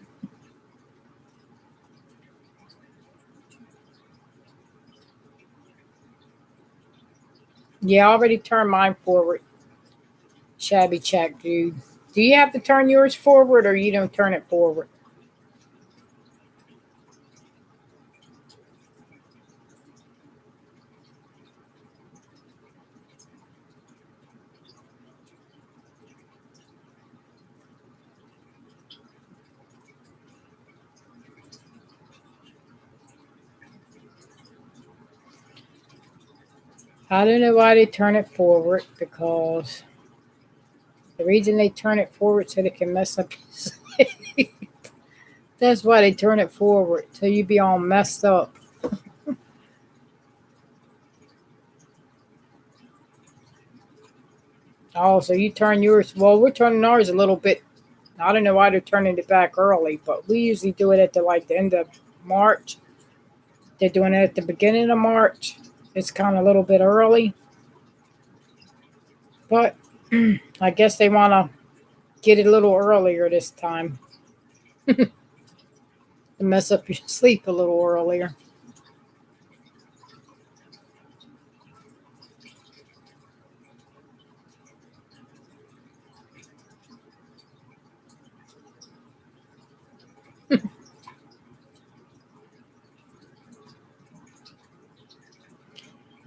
Yeah, I already turned mine forward. Shabby check, dude. Do you have to turn yours forward, or you don't turn it forward? I don't know why they turn it forward, because the reason they turn it forward so they can mess up. That's why they turn it forward, so you be all messed up. Oh, so you turn yours. Well, we're turning ours a little bit. I don't know why they're turning it back early, but we usually do it at the end of March. They're doing it at the beginning of March. It's kind of a little bit early, but I guess they want to Get it a little earlier this time to mess up your sleep a little earlier.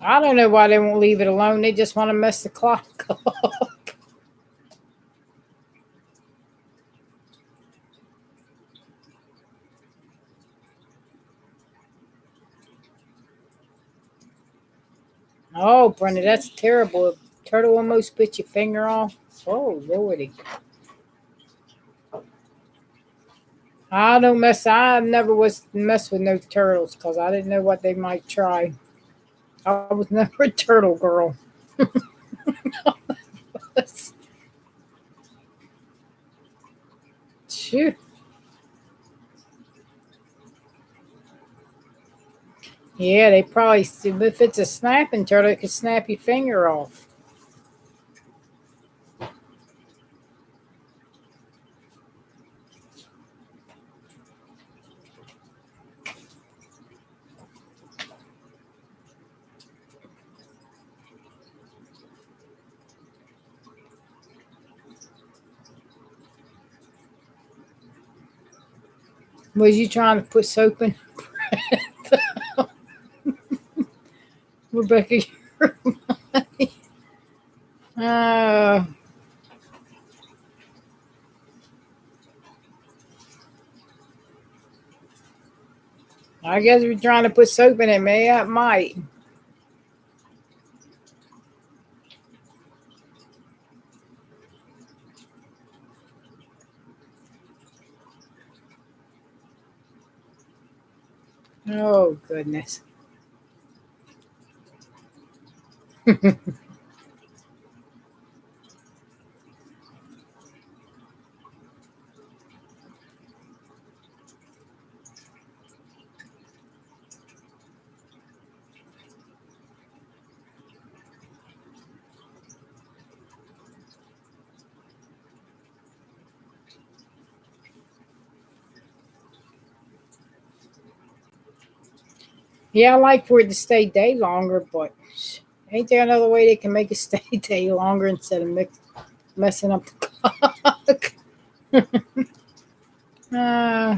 I don't know why they won't leave it alone. They just want to mess the clock up. Oh, Brenda, that's terrible. A turtle almost bit your finger off. Oh, lordy. I don't mess. I never was mess with no turtles because I didn't know what they might try. I was never a turtle girl. Shoot. Yeah, they probably. If it's a snapping turtle, it could snap your finger off. Was you trying to put soap in? Rebecca, you're funny. Uh, I guess we're trying to put soap in it, man. I might. Oh, goodness. Yeah, I like for it to stay day longer, but ain't there another way they can make it stay day longer instead of messing up the clock? uh,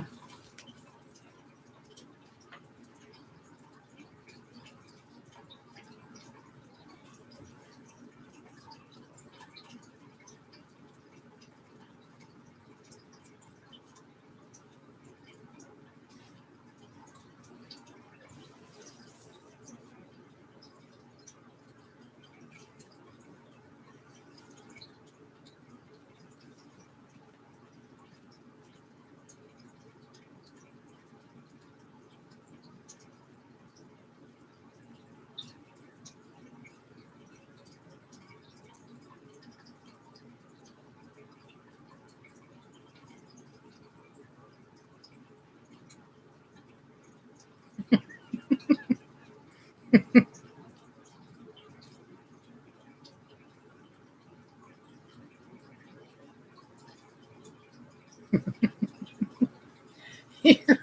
you're,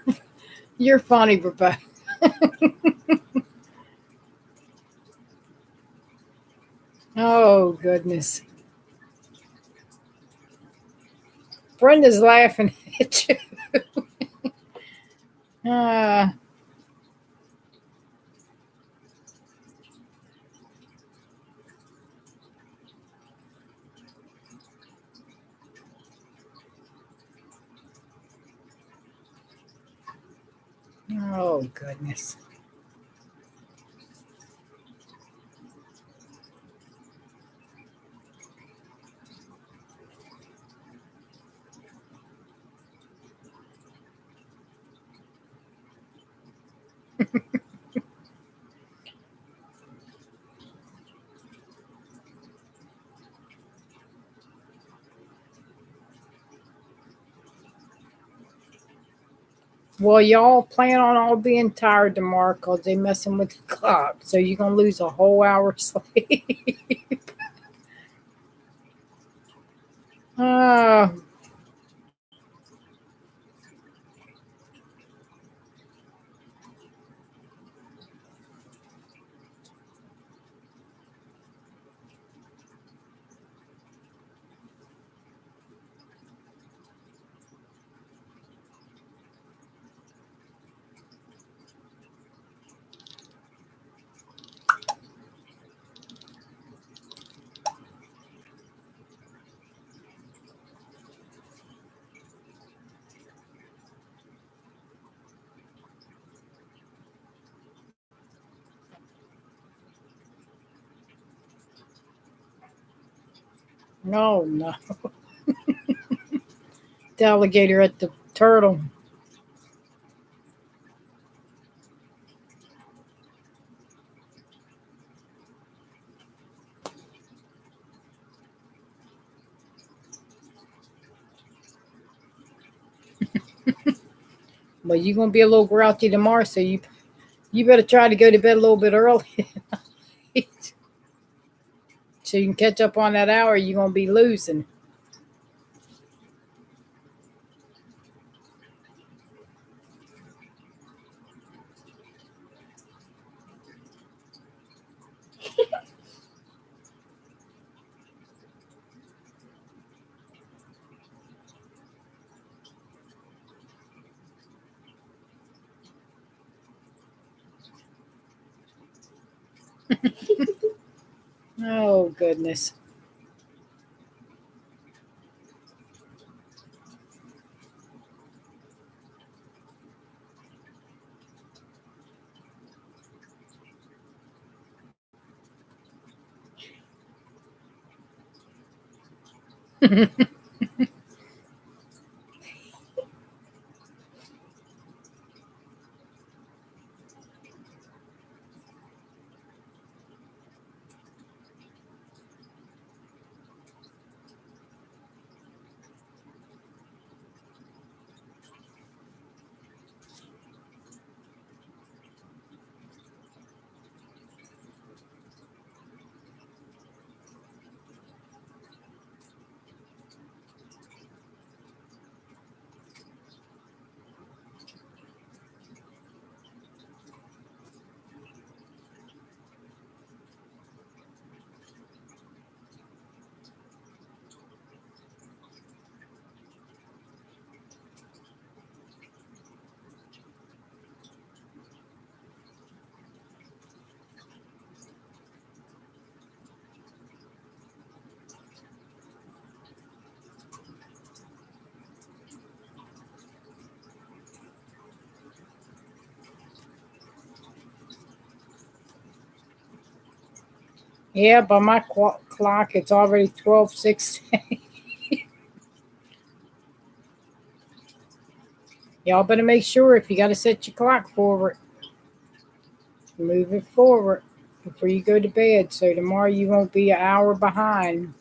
you're funny, Rebecca. Oh, goodness. Brenda's laughing at you. Uh, oh, goodness. Well, y'all plan on all being tired tomorrow because they messing with the clock. So you're going to lose a whole hour sleep. Uh, no, no. The alligator at the turtle. But you're gonna be a little grouchy tomorrow, so you better try to go to bed a little bit early, so you can catch up on that hour. You're gonna be losing. Oh goodness. Yeah, by my clock, it's already 12:16. Y'all better make sure if you got to set your clock forward, move it forward before you go to bed, so tomorrow you won't be an hour behind.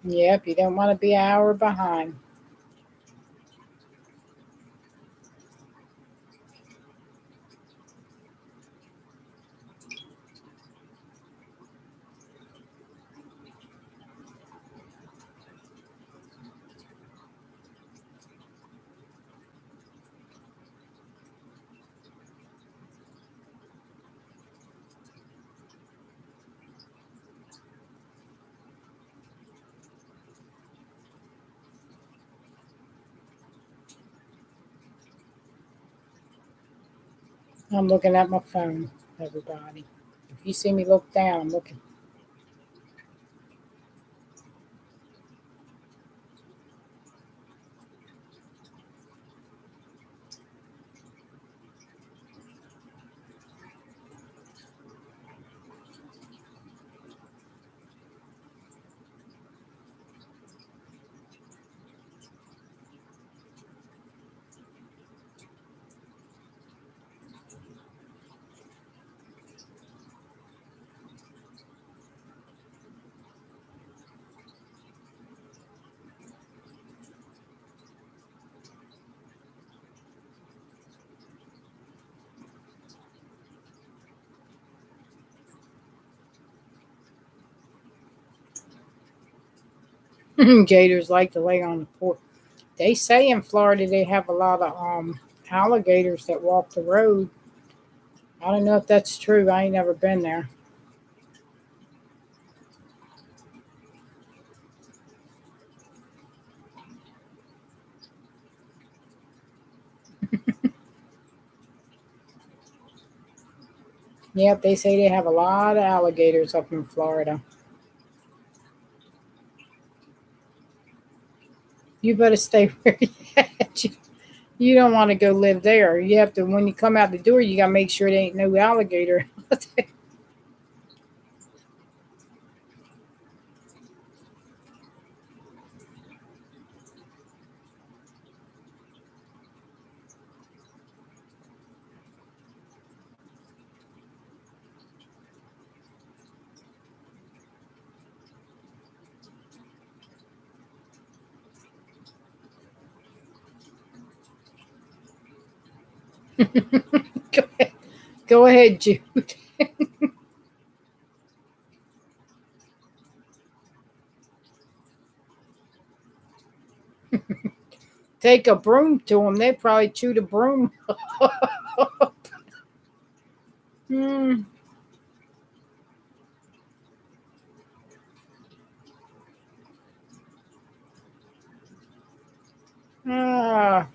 Yep, you don't want to be an hour behind. I'm looking at my phone, everybody. If you see me look down, I'm looking. Gators like to lay on the porch. They say in Florida they have a lot of alligators that walk the road. I don't know if that's true. I ain't never been there. Yep, they say they have a lot of alligators up in Florida. You better stay where you at. You don't want to go live there. You have to, when you come out the door, you got to make sure there ain't no alligator. Go ahead, go ahead, Jude. Take a broom to them. They probably chew the broom. Hmm. Ah,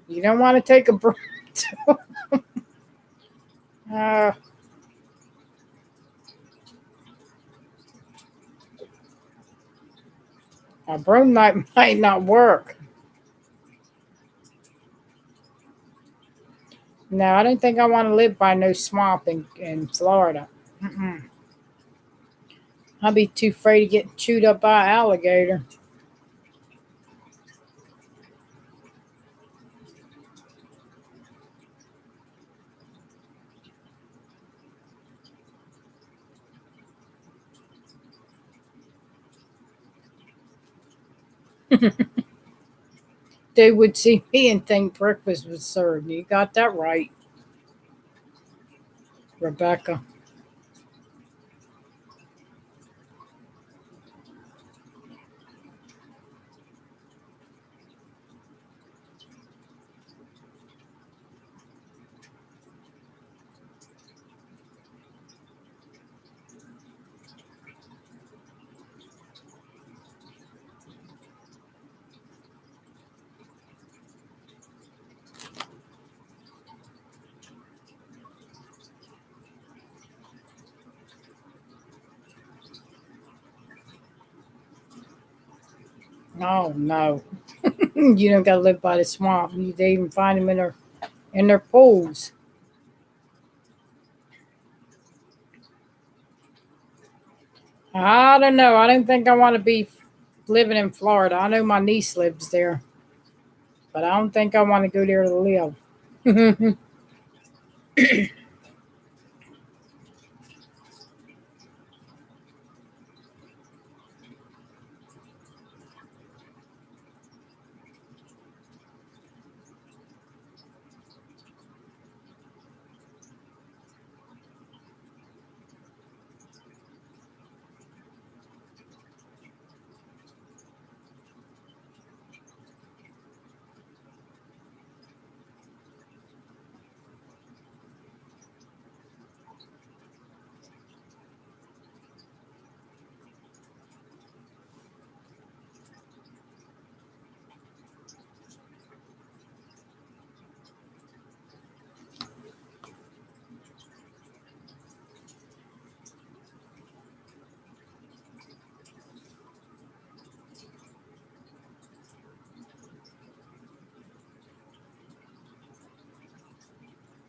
you don't want to take a broom to 'em. A broom might not work. No, I don't think I want to live by no swamp in Florida. Mm-mm. I'd be too afraid of getting chewed up by an alligator. They would see me and think breakfast was served. You got that right, Rebecca. Oh no, you don't got to live by the swamp. They even find them in their pools. I don't know. I don't think I want to be living in Florida. I know my niece lives there, but I don't think I want to go there to live.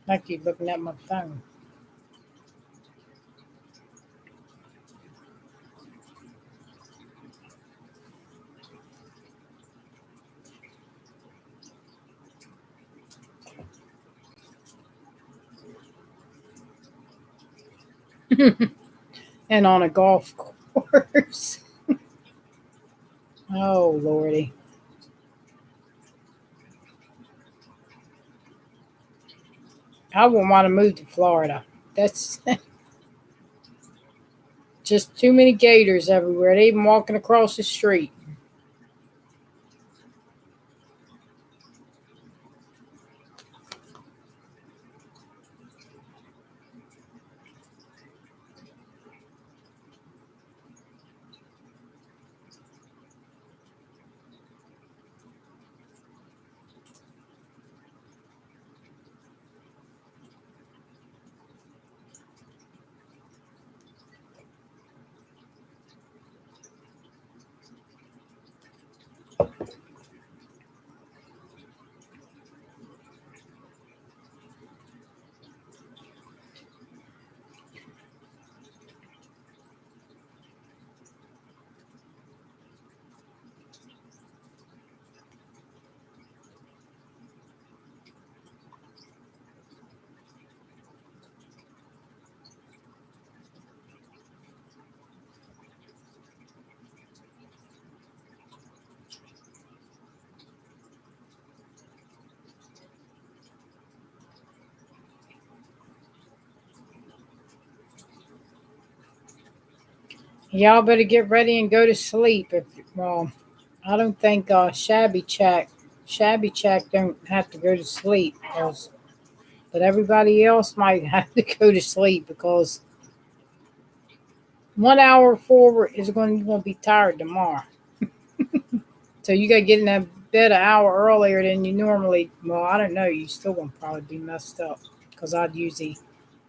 I keep looking at my phone. And on a golf course. Oh lordy, I wouldn't want to move to Florida. That's just too many gators everywhere. They even walking across the street. Y'all better get ready and go to sleep. Well, I don't think Shabby Check don't have to go to sleep, but everybody else might have to go to sleep because 1 hour forward is going to be tired tomorrow. So you got to get in that bed an hour earlier than you normally. Well, I don't know. You still going to probably be messed up because I'd usually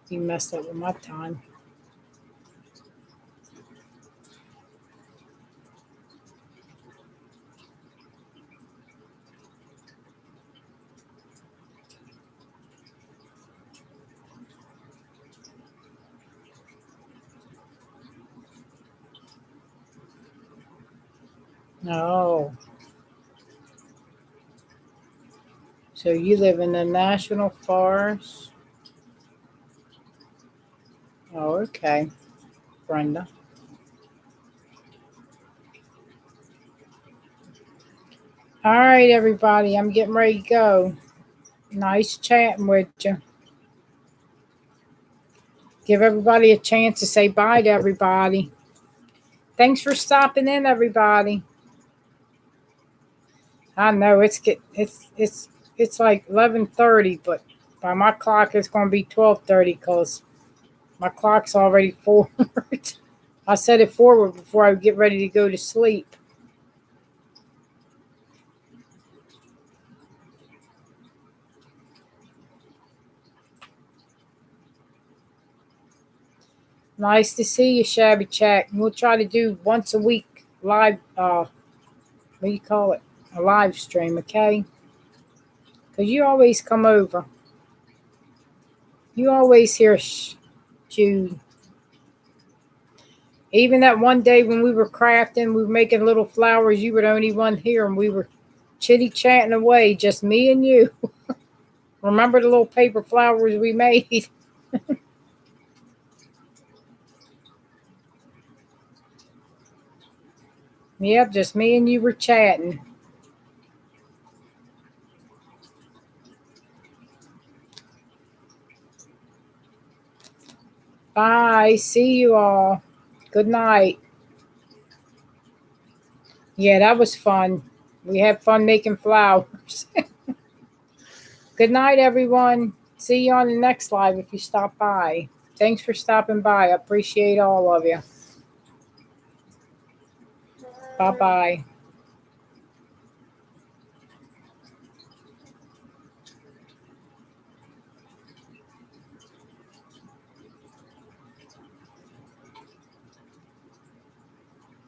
be messed up with my time. Oh, so you live in the national forest? Oh, okay, Brenda. All right, everybody. I'm getting ready to go. Nice chatting with you. Give everybody a chance to say bye to everybody. Thanks for stopping in, everybody. I know it's like 11:30, but by my clock it's going to be 12:30 because my clock's already forward. I set it forward before I get ready to go to sleep. Nice to see you, Shabby Chat. We'll try to do once a week live. What do you call it? A live stream, okay? Because you always come over. You always hear Jude. Even that one day when we were crafting, we were making little flowers, you were the only one here, and we were chitty chatting away, just me and you. Remember the little paper flowers we made? Yep, just me and you were chatting. Bye. See you all. Good night. Yeah, that was fun. We had fun making flowers. Good night, everyone. See you on the next live if you stop by. Thanks for stopping by. I appreciate all of you. Bye bye.